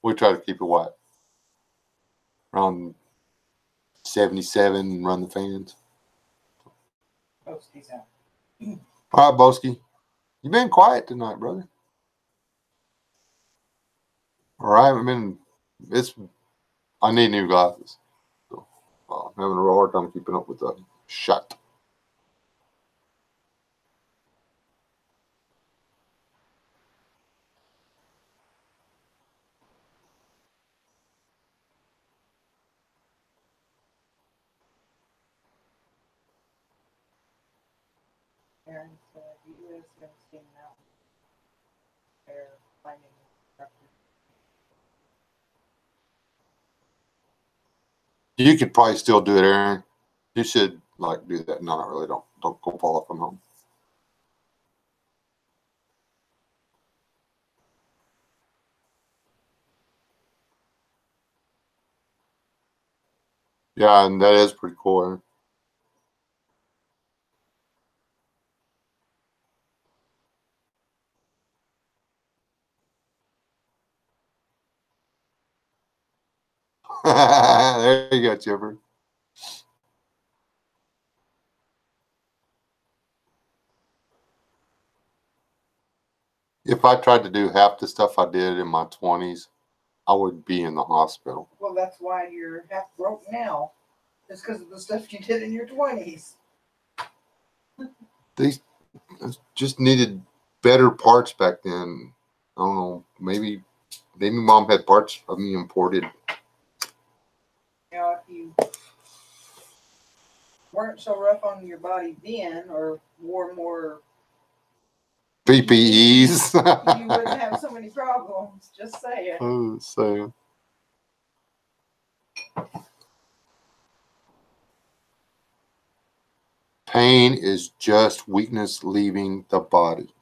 We try to keep it what? Around 77 and run the fans. Boski's out. All right, Boski. You been quiet tonight, brother. All right, I need new glasses. So I'm having a real hard time keeping up with the shot. Aaron said the U.S. Tennessee Mountain Fair climbing instructor. You could probably still do it, Aaron. You should like do that. No, not really. Don't go fall off on home. Yeah, and that is pretty cool. Aaron. There you go, Chipper. If I tried to do half the stuff I did in my 20s, I would be in the hospital. Well, that's why you're half broke now. It's because of the stuff you did in your 20s. They just needed better parts back then. I don't know. Maybe mom had parts of me imported. You know, if you weren't so rough on your body then, or wore more, PPEs. you wouldn't have so many problems. Just saying. Oh, so. Pain is just weakness leaving the body.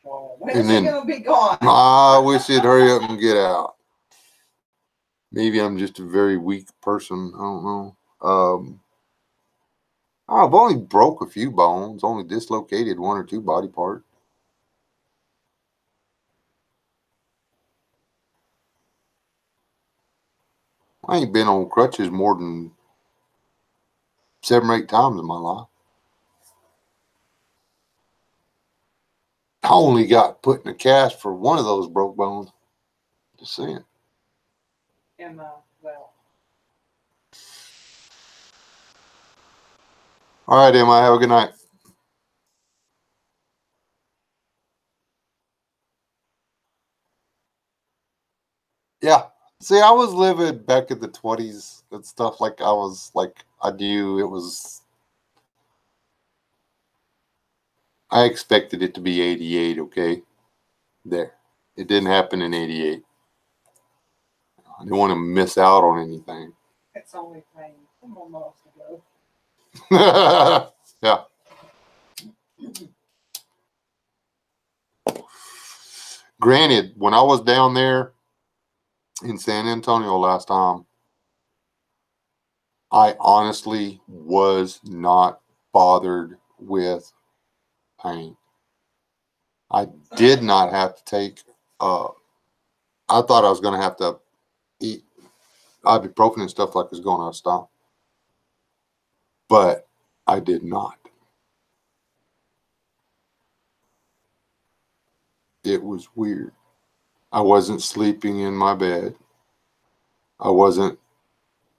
Well, when is it going to be gone? I wish it'd hurry up and get out. Maybe I'm just a very weak person. I don't know. I've only broke a few bones, only dislocated one or two body parts. I ain't been on crutches more than 7 or 8 times in my life. I only got put in a cast for one of those broke bones. Just saying. Well. All right, Emma. Have a good night. Yeah. See, I was living back in the 20s and stuff like I knew it was. I expected it to be 88, okay? There. It didn't happen in 88. I didn't want to miss out on anything. It's only pain. 2 more months to go. Yeah. Granted, when I was down there in San Antonio last time, I honestly was not bothered with pain. I did not have to take, I thought I was going to have to eat ibuprofen and stuff like it's going out of style. But I did not. It was weird. I wasn't sleeping in my bed. I wasn't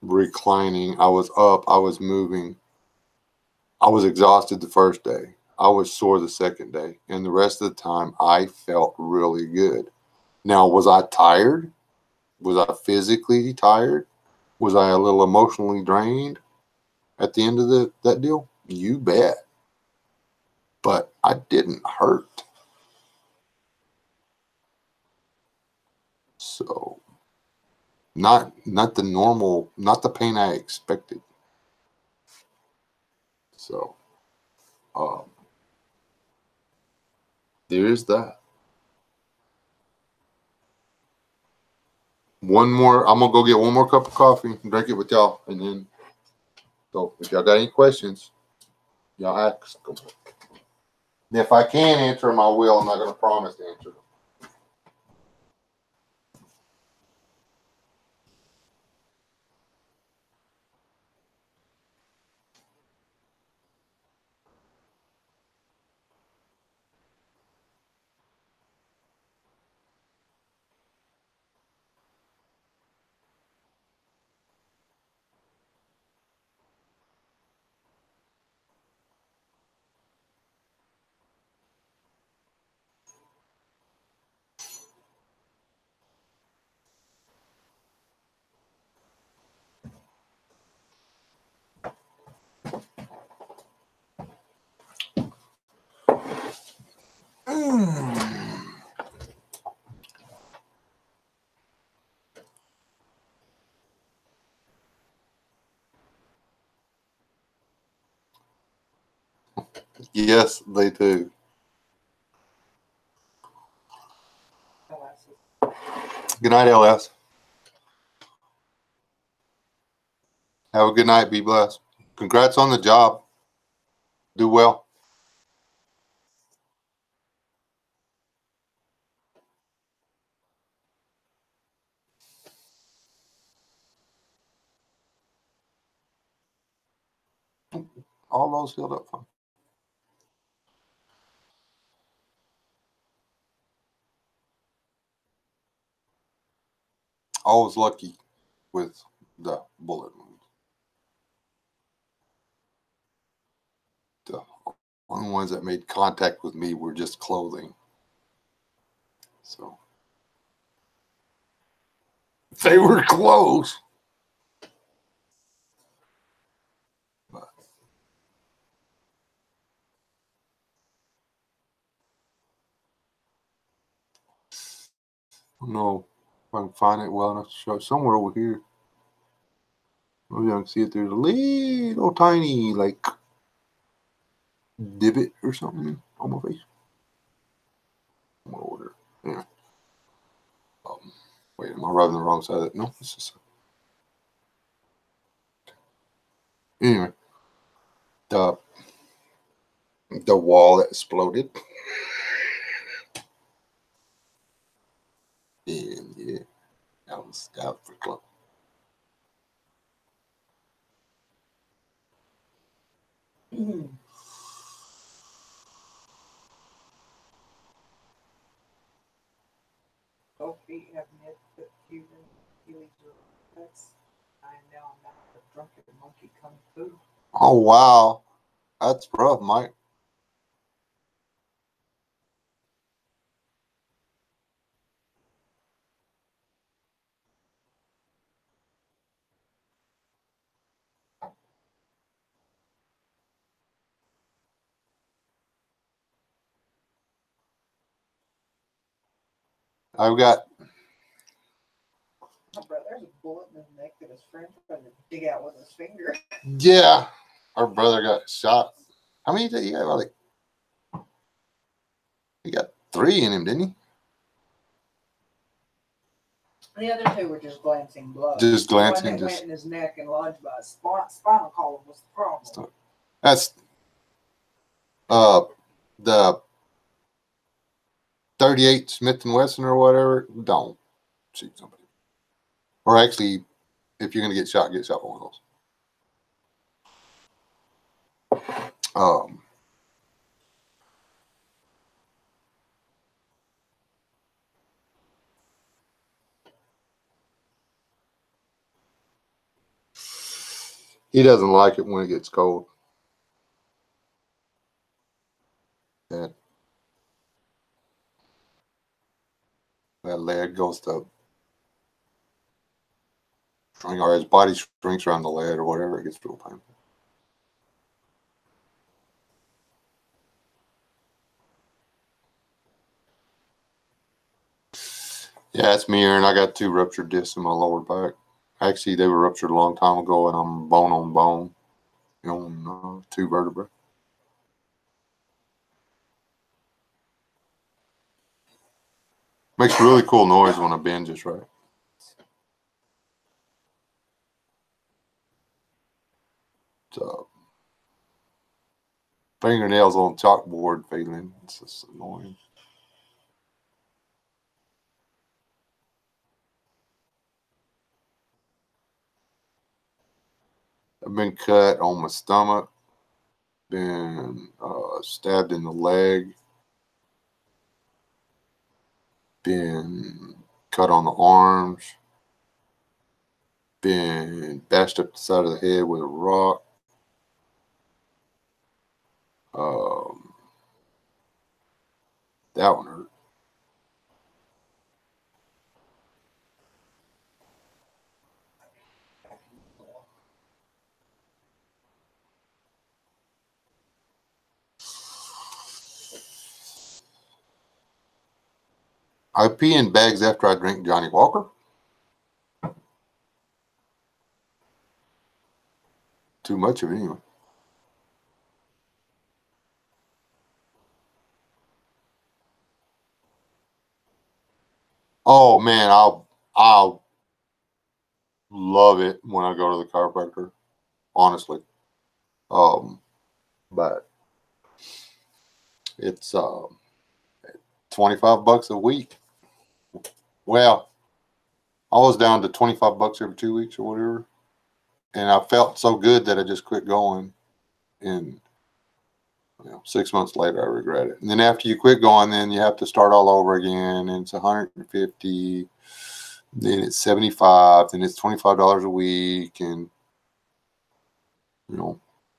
reclining. I was up. I was moving. I was exhausted the first day. I was sore the second day. And the rest of the time, I felt really good. Now, was I tired? Was I physically tired? Was I a little emotionally drained at the end of that deal? You bet. But I didn't hurt. So, not the normal, not the pain I expected. So there is that. One more. I'm gonna go get one more cup of coffee and drink it with y'all, and then. So if y'all got any questions, y'all ask them. If I can answer them, I will. I'm not gonna promise to answer them. Yes, they do. Good night, LS. Have a good night. Be blessed. Congrats on the job. Do well. All those healed up fine. I was lucky with the bullet wound. The only ones that made contact with me were just clothing. So they were close. But I don't know if I can find it well enough to show it somewhere over here. Maybe I can see it. There's a little tiny, like, divot or something on my face. I'm gonna order. Yeah. Wait, am I rubbing the wrong side of it? No, it's just. Anyway, the wall that exploded. And yeah, that was for close. Both feet have mid-foot fusion, Achilles reflex. I am now not the drunken monkey kung fu. Oh wow, that's rough, Mike. I've got. My brother's a bullet in his neck that his friend tried to dig out with his finger. Yeah, our brother got shot. How many did he have? Like, he got 3 in him, didn't he? The other 2 were just glancing blows. Just glancing, The one that just went in his neck and lodged by his spinal column was the problem. That's the 38 Smith & Wesson or whatever. Don't shoot somebody. Or actually, if you're going to get shot with one of those. He doesn't like it when it gets cold. That lead goes to shrink, or his body shrinks around the lead or whatever. It gets real painful. Yeah, it's me, Aaron. I got 2 ruptured discs in my lower back. Actually, they were ruptured a long time ago, and I'm bone on bone. on 2 vertebrae. Makes really cool noise when I bend just right. So, fingernails on chalkboard feeling. It's just annoying. I've been cut on my stomach, been stabbed in the leg, been cut on the arms, been bashed up the side of the head with a rock. That one hurt. I pee in bags after I drink Johnny Walker. Too much of it anyway. Oh man, I'll love it when I go to the chiropractor. Honestly, but it's $25 a week. Well, I was down to $25 every 2 weeks or whatever, and I felt so good that I just quit going. And 6 months later, I regret it. And then after you quit going, then you have to start all over again, and it's 150. Then it's 75. Then it's $25 a week, and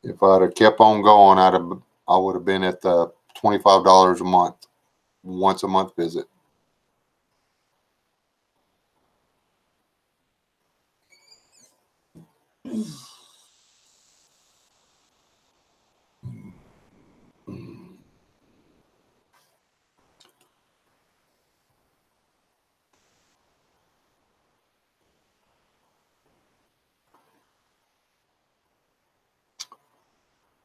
if I'd have kept on going, I would have been at the $25 a month, once a month visit.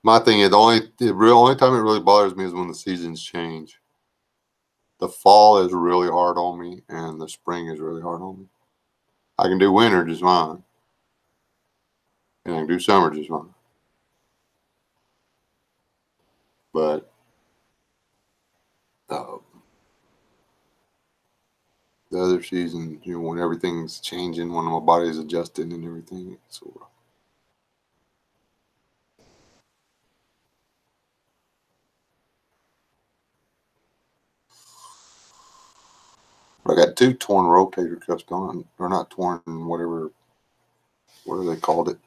My thing is only time it really bothers me is when the seasons change. The fall is really hard on me, and the spring is really hard on me. I can do winter just fine, and I can do summer just fine. But uh, the other season, when everything's changing, when my body's adjusting and everything, so. I got 2 torn rotator cuffs gone. Or not torn, whatever. What do they called it?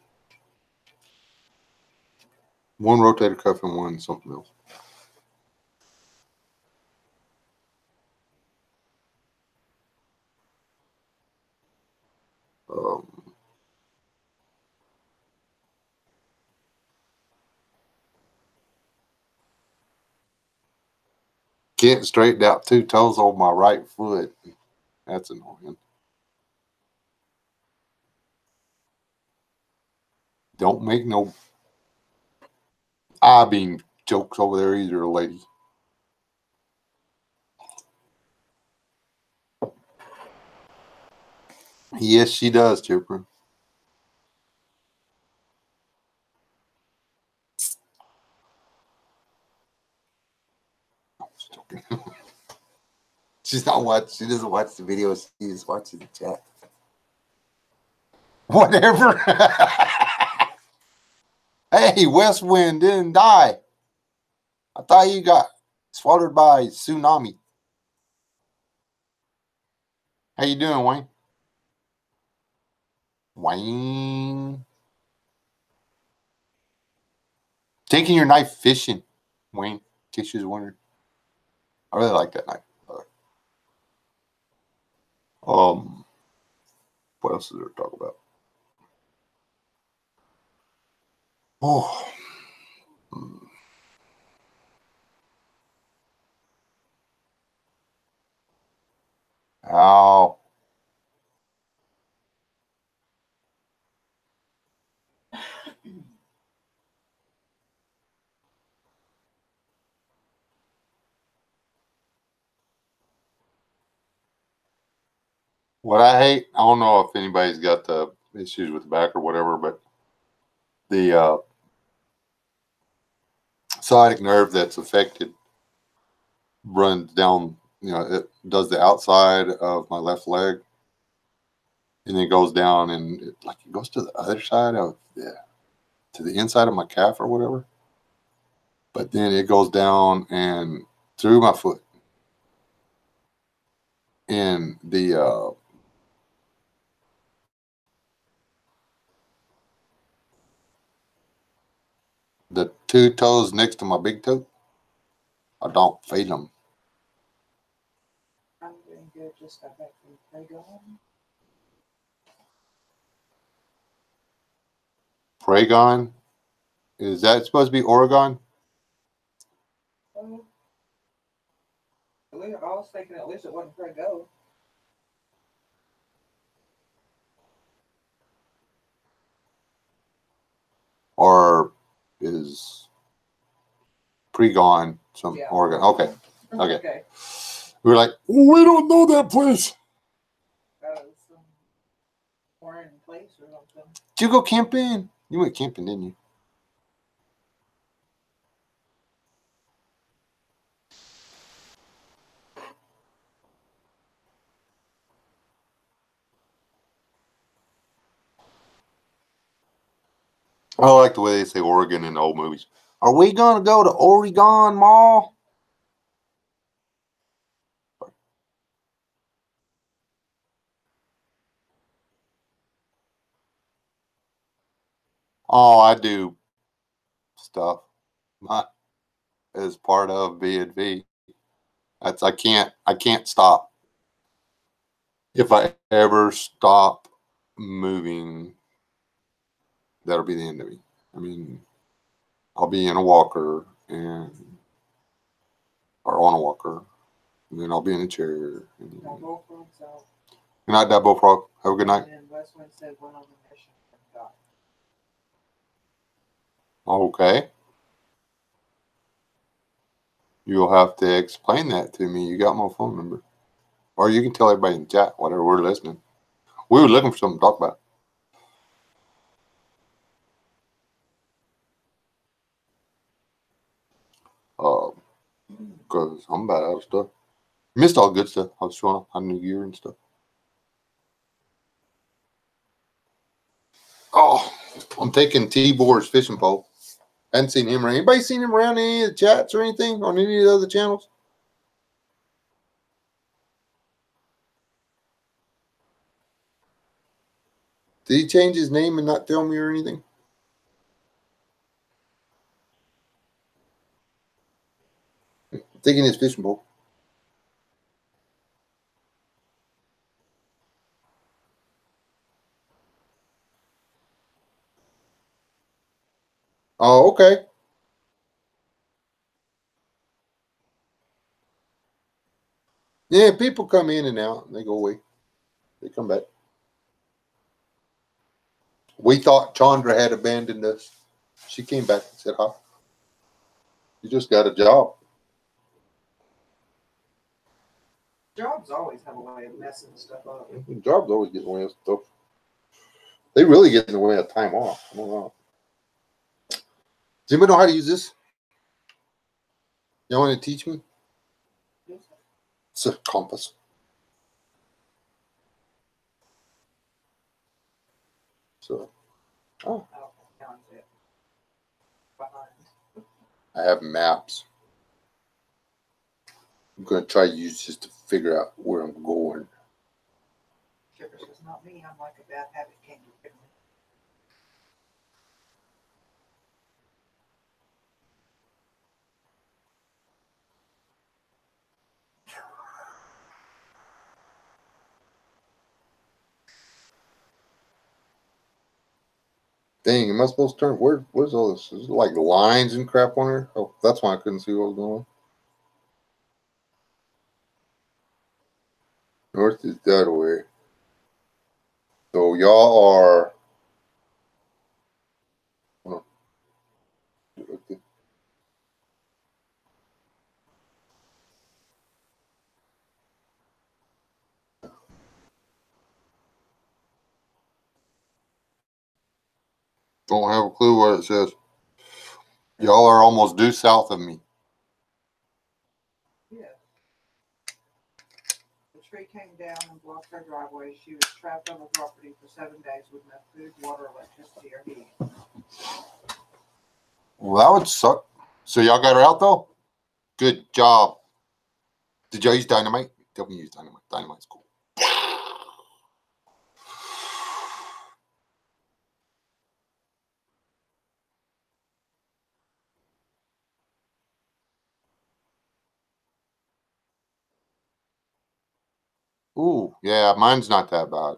One rotator cuff and one something else. Can't straighten out 2 toes on my right foot. That's annoying. Don't make no I-beam jokes over there either, lady. Yes, she does, Chipper. She's not watching. She doesn't watch the video. She just watches the chat. Whatever. Hey, West Wind didn't die. I thought you got swallowed by tsunami. How you doing, Wayne? Wayne. Taking your knife fishing, Wayne, in case you was wondering. I really like that knife. What else is there to talk about? Oh. Ow. What I hate, I don't know if anybody's got the issues with the back or whatever, but the sciatic nerve that's affected runs down, it does the outside of my left leg and then goes down and it goes to the other side of to the inside of my calf or whatever. But then it goes down and through my foot. And the two toes next to my big toe, I don't feel them. I'm doing good. Just got back from Playground. Pragon, is that supposed to be Oregon? I was thinking at least it wasn't Prego. Or is Pregon some Yeah. Oregon? Okay. Okay. We were like, we don't know that place. Some foreign place or something. Did you go camping? You went camping, didn't you? I like the way they say Oregon in the old movies. Are we going to go to Oregon Mall? Oh, I do stuff as part of B&V. That's I can't stop. If I ever stop moving, that'll be the end of me. I mean, I'll be in a walker or on a walker, and then I'll be in a chair. And, Bullfrog's out. good night, Dad Bullfrog. Have a good night. And Westwind said went on the mission from God. Okay. You'll have to explain that to me. You got my phone number. Or you can tell everybody in the chat, whatever we're listening. We were looking for something to talk about. Because I'm about out of stuff. Missed all good stuff. I was showing off New Year and stuff. Oh, I'm taking T-Boar's fishing pole. Hadn't seen him around. Anybody seen him around any of the chats or anything on any of the other channels? Did he change his name and not tell me or anything? Taking his fishing pole. Oh, okay. Yeah, people come in and out and they go away. They come back. We thought Chandra had abandoned us. She came back and said, "Huh? You just got a job." Jobs always have a way of messing stuff up. Jobs always get in the way of stuff. They really get in the way of time off. I don't know. Does anybody know how to use this? Y'all want to teach me? It's a compass. So, I have maps. I'm going to try to use this to figure out where I'm going. Sugar says, not me. I'm like a bad habit candy. Dang, am I supposed to turn? Where's all this? Is it like lines and crap on here? Oh, that's why I couldn't see what was going on. North is that way. So y'all are. Don't have a clue what it says. Y'all are almost due south of me. Yeah. The tree came down and blocked her driveway. She was trapped on the property for 7 days with no food, water, electricity, or heating. Well, that would suck. So y'all got her out though? Good job. Did y'all use dynamite? Don't use dynamite. Dynamite's cool. Ooh, yeah, mine's not that bad.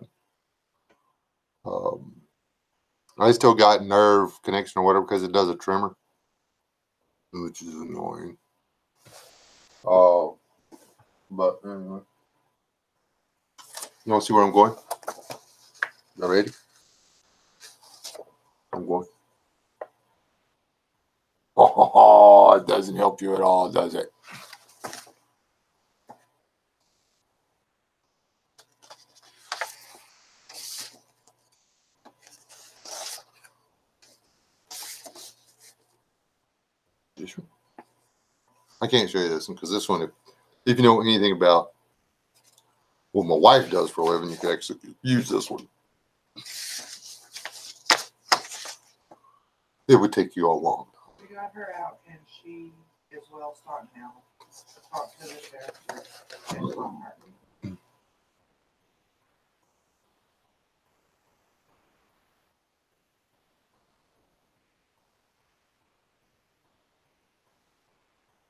I still got nerve connection or whatever because it does a tremor, which is annoying. Oh, but anyway. You want to see where I'm going? You ready? I'm going. Oh, it doesn't help you at all, does it? This one? I can't show you this one because this one, if you know anything about what my wife does for a living, you can actually use this one. It would take you all long. We got her out, and she is well starting now. Talk to the sheriff.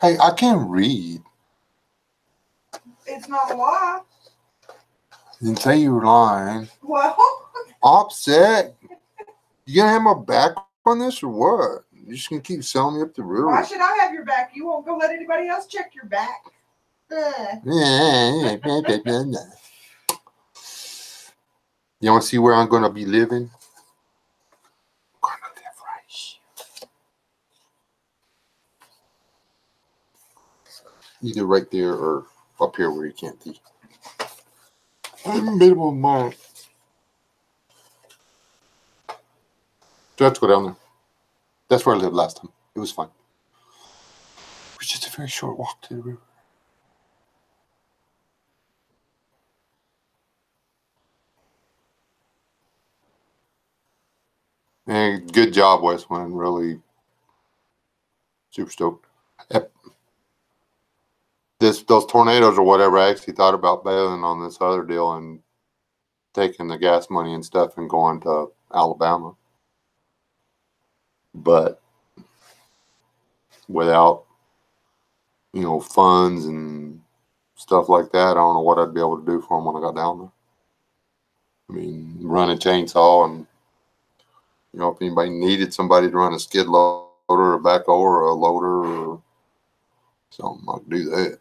Hey, I can't read. It's not a lie. Didn't say you were lying. Well, Upset. You gonna have my back on this or what? You're just gonna keep selling me up the river. why should I have your back? You won't go let anybody else check your back. You want to see where I'm gonna be living? I'm gonna live right here. Either right there or up here where you can't see. I'm in the middle of mine. So let's go down there. That's where I lived last time. It was fun. It was just a very short walk to the river. And good job, Westwind. Really super stoked. Those tornadoes or whatever, I actually thought about bailing on this other deal and taking the gas money and stuff and going to Alabama. But without, funds and stuff like that, I don't know what I'd be able to do for them when I got down there. I mean, run a chainsaw and, if anybody needed somebody to run a skid loader or a backhoe or a loader or something, I could do that.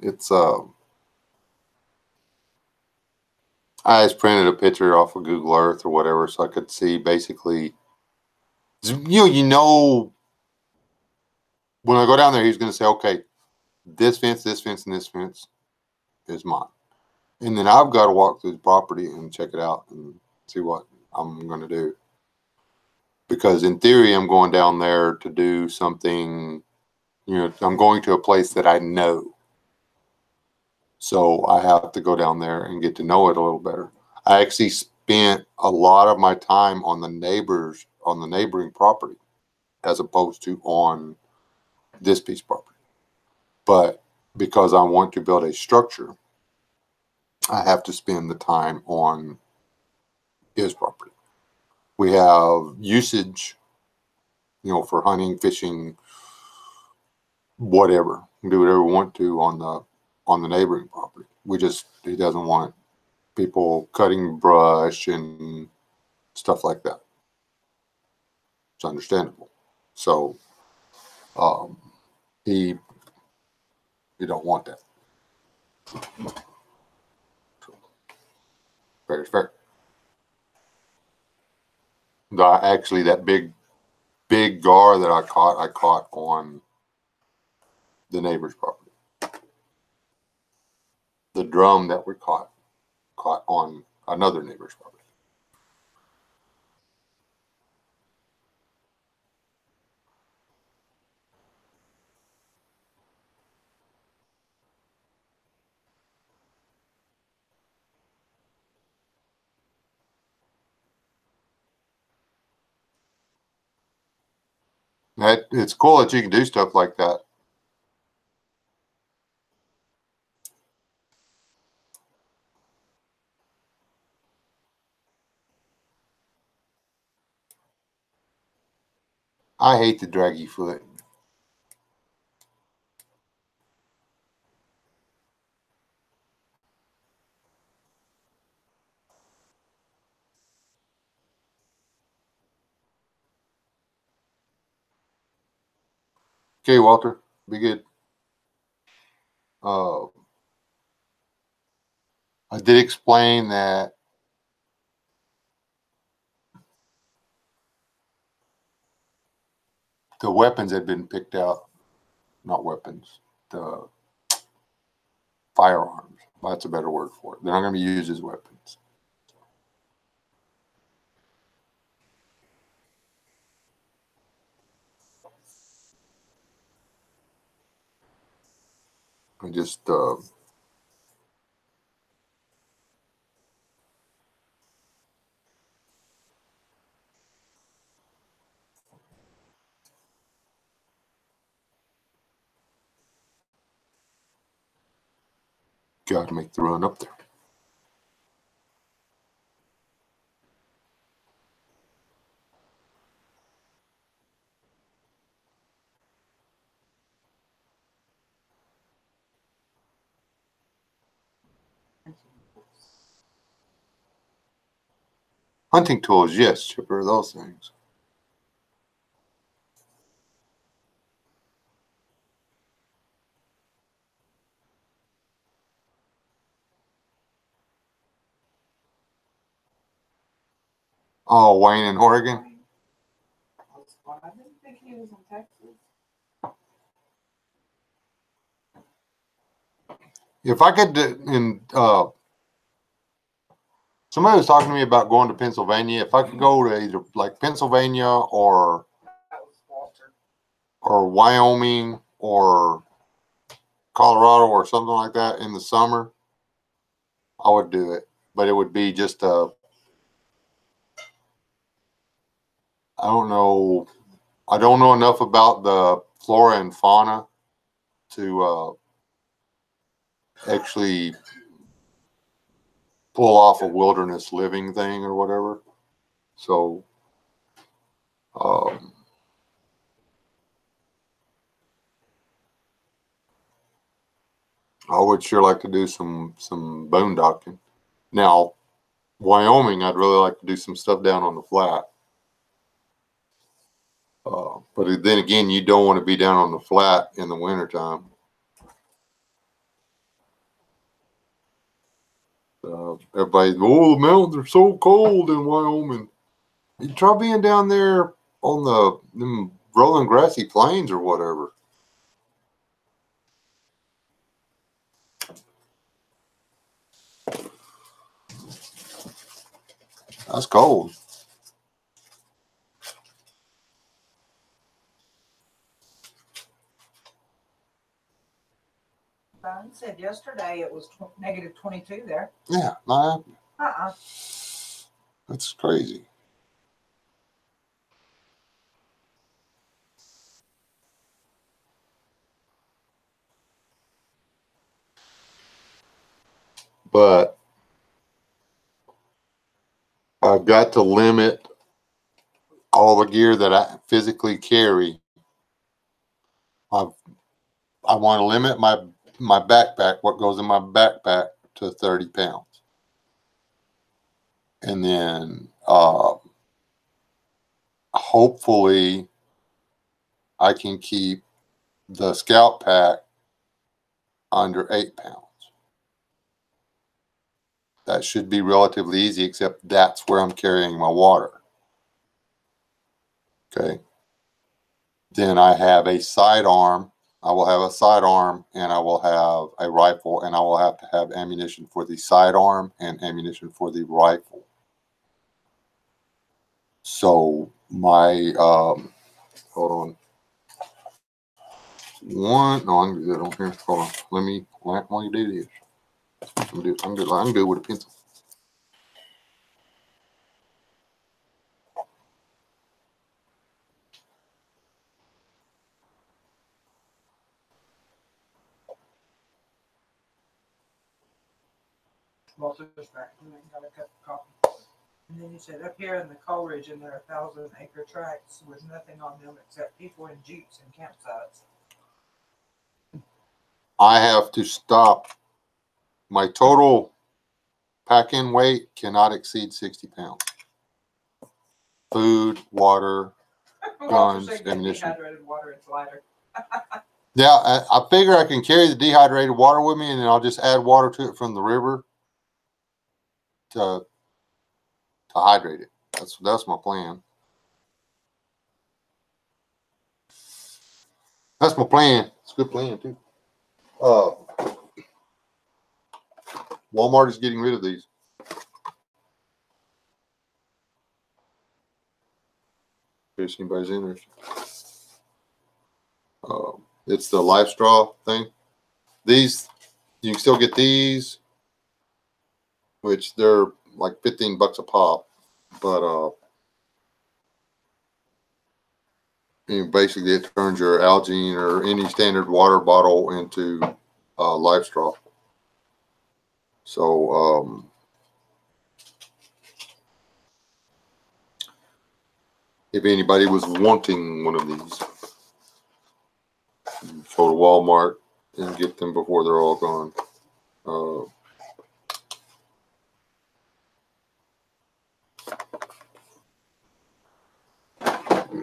It's I just printed a picture off of Google Earth or whatever so I could see basically, when I go down there, he's going to say, okay, this fence, and this fence is mine. And then I've got to walk through the property and check it out and see what I'm going to do. Because in theory, I'm going down there to do something, I'm going to a place that I know. So I have to go down there and get to know it a little better. I actually spent a lot of my time on the neighboring property as opposed to on this piece of property. But because I want to build a structure, I have to spend the time on his property. We have usage, for hunting, fishing, whatever. We do whatever we want to on the neighboring property. He doesn't want people cutting brush and stuff like that. It's understandable. So he don't want that. Fair's fair. Actually, that big gar that I caught on the neighbor's property. The drum that we caught on another neighbor's property. It's cool that you can do stuff like that. I hate the draggy foot. Okay, Walter, be good. I did explain that the weapons had been picked out. Not weapons, the firearms. That's a better word for it. They're not going to be used as weapons. I just got to make the run up there. Hunting tools, yes, Chipper, those things. Oh, Wayne in Oregon? I didn't think he was in Texas. If I could, somebody was talking to me about going to Pennsylvania. If I could go to either like Pennsylvania or That was Walter. or Wyoming or Colorado or something like that in the summer, I would do it. But it would be just I don't know enough about the flora and fauna to actually pull off a wilderness living thing or whatever. So I would sure like to do some boondocking. Now, Wyoming, I'd really like to do some stuff down on the flat. But then again, you don't want to be down on the flat in the wintertime. Everybody, oh, the mountains are so cold in Wyoming. You try being down there on them rolling grassy plains or whatever. That's cold. Brian said yesterday it was negative 22 there. Yeah, not Uh-uh. That's crazy. But I've got to limit all the gear that I physically carry. I want to limit my backpack, what goes in my backpack, to 30 pounds. And then hopefully I can keep the scout pack under 8 pounds. That should be relatively easy, except that's where I'm carrying my water. Okay. Then I have a sidearm. I will have a sidearm, and I will have a rifle, and I will have to have ammunition for the sidearm and ammunition for the rifle. So my hold on. No, I can do that on here. Hold on. Let me while you do this. I can do it with a pencil. Walter's back. And then got a cup of coffee. And then he said, up here in the Coleridge, and there are 1,000-acre tracts with nothing on them except people in jeeps and campsites. I have to stop. My total pack-in weight cannot exceed 60 pounds. Food, water, guns, ammunition. Dehydrated water, it's lighter. Yeah, I figure I can carry the dehydrated water with me, and then I'll just add water to it from the river to hydrate it. That's my plan. That's my plan. It's a good plan too. Walmart is getting rid of these. In case anybody's interested. It's the Life Straw thing. These, you can still get these, which they're like $15 a pop, but basically it turns your Algene or any standard water bottle into Life Straw. So if anybody was wanting one of these, go to Walmart and get them before they're all gone.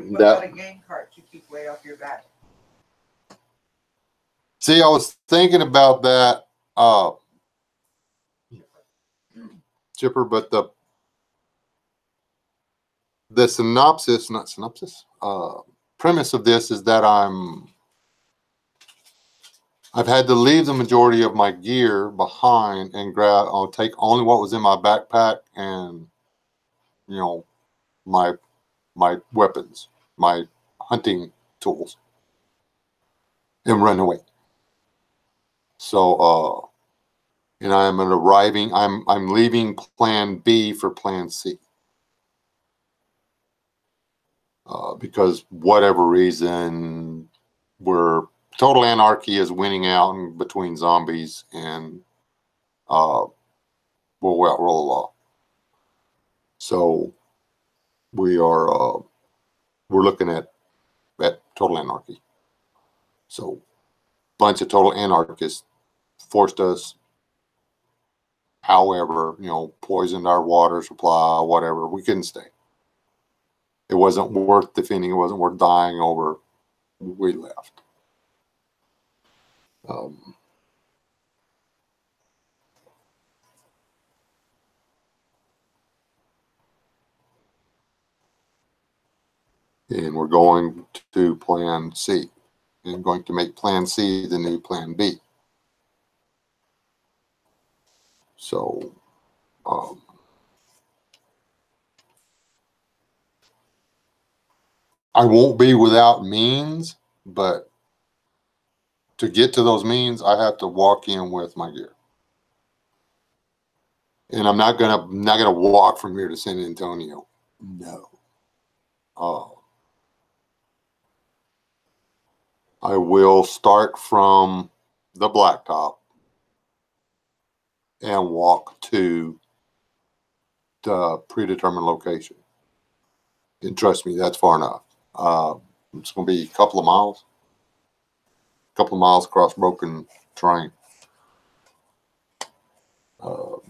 What about a game cart you keep way off your back? See, I was thinking about that, Chipper, but the premise of this is that I've had to leave the majority of my gear behind and I'll take only what was in my backpack and, my weapons, my hunting tools, and run away. So, and I'm leaving plan B for plan C. Because whatever reason, total anarchy is winning out in between zombies, and we'll outroll the law. So we're looking at total anarchy. So bunch of total anarchists forced us, however, poisoned our water supply, whatever. We couldn't stay. It wasn't worth defending. It wasn't worth dying over. We left. And we're going to plan C, and going to make plan C the new plan B. So, I won't be without means, but to get to those means, I have to walk in with my gear. And I'm not gonna walk from here to San Antonio. No. I will start from the blacktop and walk to the predetermined location. And trust me, that's far enough. It's going to be a couple of miles across broken terrain. To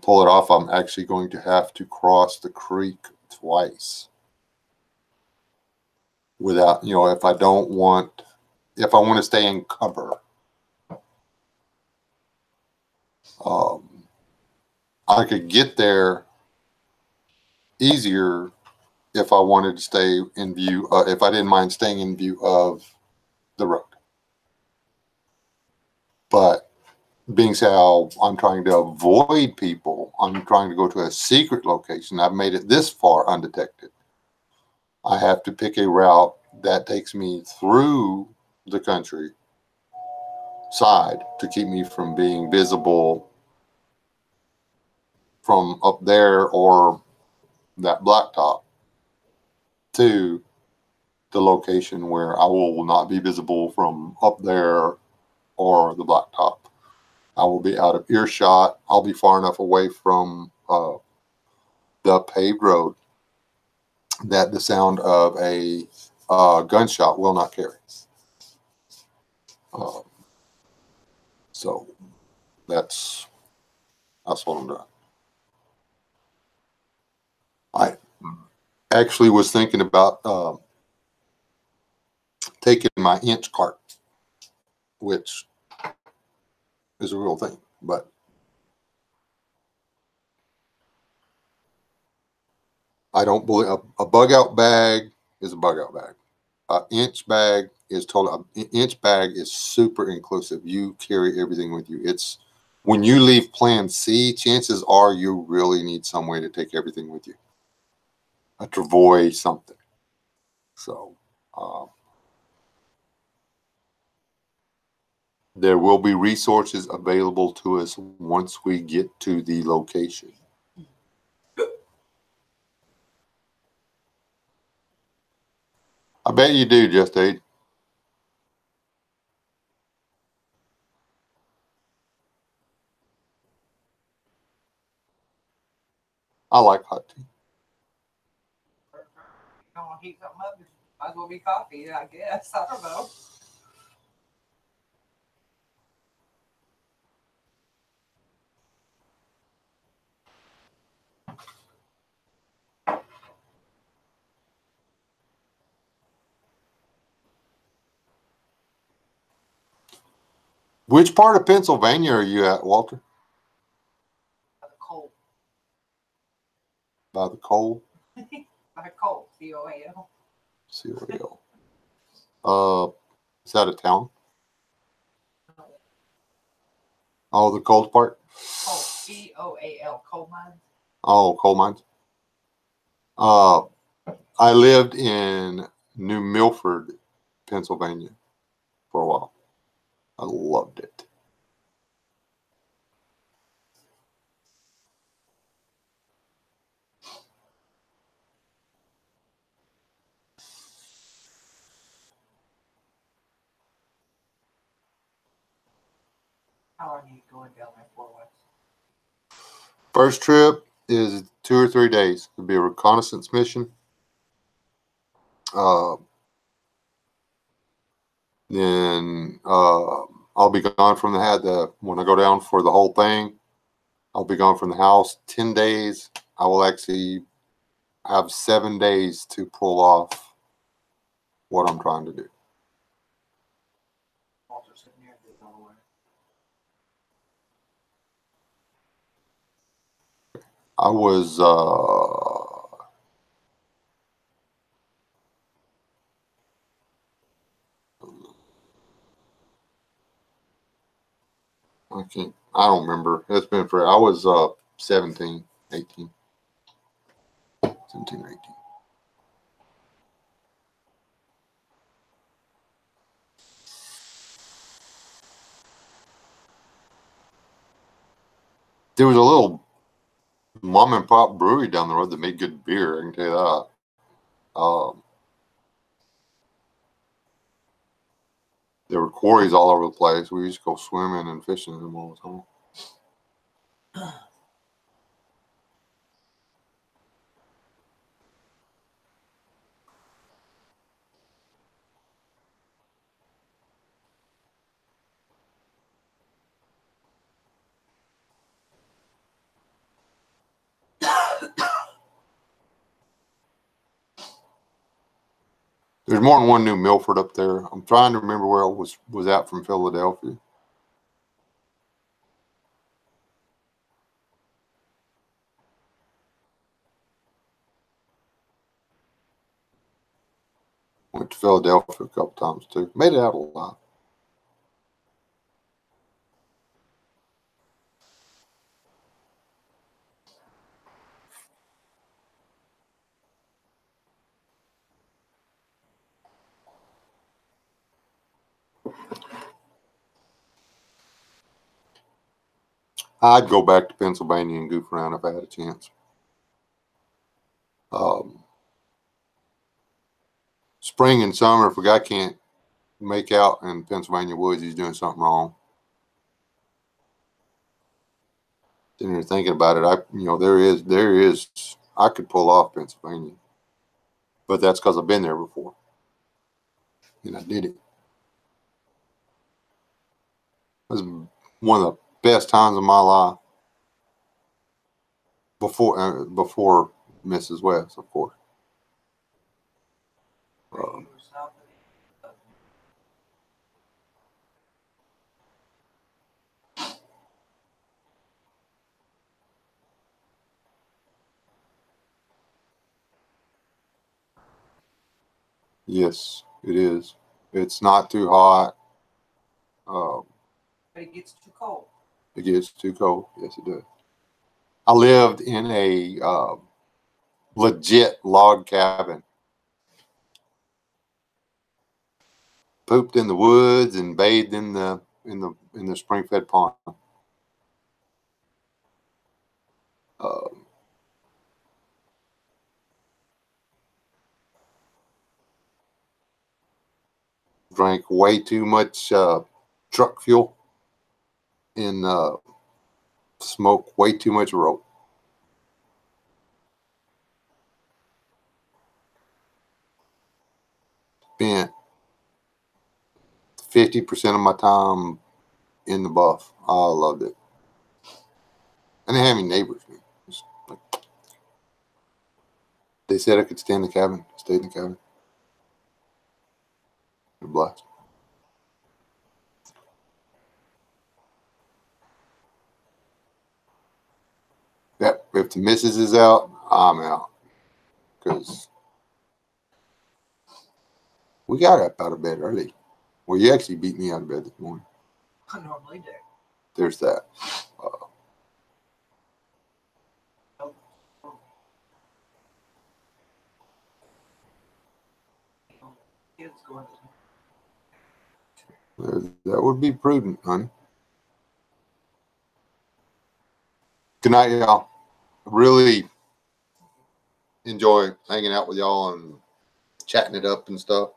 pull it off, I'm actually going to have to cross the creek twice. Without, if I want to stay in cover, I could get there easier if I wanted to stay in view, if I didn't mind staying in view of the road. But being said, I'm trying to avoid people, I'm trying to go to a secret location. I've made it this far undetected. I have to pick a route that takes me through the country side to keep me from being visible from up there or that blacktop to the location where I will not be visible from up there or the blacktop. I will be out of earshot. I'll be far enough away from the paved road that the sound of a gunshot will not carry. So that's what I'm doing. I actually was thinking about taking my inch cart, which is a real thing, but I don't believe a bug out bag is a bug out bag. An inch bag is total. An inch bag is super inclusive. You carry everything with you. It's when you leave Plan C, chances are you really need some way to take everything with you. A travoy, something. So there will be resources available to us once we get to the location. I bet you do, Just Aid. I like hot tea. I want to heat something up. Might as well be coffee, I guess. I don't know. Which part of Pennsylvania are you at, Walter? Cold. By the coal? By cold. C-O-A-L. C-O-A-L. Is that a town? Oh, the cold part? Coal. C-O-A-L. Coal mines. Oh, coal mines. I lived in New Milford, Pennsylvania for a while. I loved it. How are you going down there for what? First trip is 2 or 3 days. It'll be a reconnaissance mission. Then I'll be gone from when I go down for the whole thing, I'll be gone from the house 10 days. I will actually have 7 days to pull off what I'm trying to do. I was I don't remember. It's been for I was 17, 18. 17 or 18. There was a little mom and pop brewery down the road that made good beer. I can tell you that. There were quarries all over the place. We used to go swimming and fishing in them all the time. There's more than one New Milford up there. I'm trying to remember where it was at from Philadelphia. Philadelphia a couple times too. Made it out alive. I'd go back to Pennsylvania and goof around if I had a chance. Spring and summer, if a guy can't make out in Pennsylvania woods, he's doing something wrong. Sitting here thinking about it, there is, I could pull off Pennsylvania, but that's because I've been there before, and I did it. It was one of the best times of my life before Mrs. West, of course. Yes, it is. It's not too hot. But it gets too cold. It gets too cold. Yes, it does. I lived in a legit log cabin. Pooped in the woods and bathed in the spring-fed pond. Drank way too much truck fuel and smoked way too much rope. Spent 50% of my time in the buff. I loved it. I didn't have any neighbors. They said I could stay in the cabin. I stayed in the cabin. They're blessed. Yep. If the missus is out, I'm out. Because we got up out of bed early. Well, you actually beat me out of bed this morning. I normally do. There's that. Kids going That would be prudent, honey. Good night, y'all. Really enjoy hanging out with y'all and chatting it up and stuff.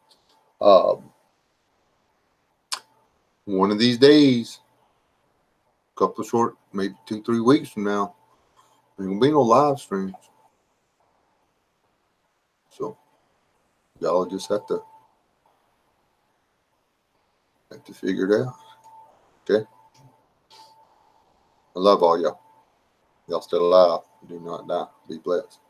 One of these days, a couple of short, maybe 2-3 weeks from now, there ain't gonna be no live streams. So y'all just have to figure it out. Okay. I love all y'all. Y'all still alive. Do not die. Be blessed.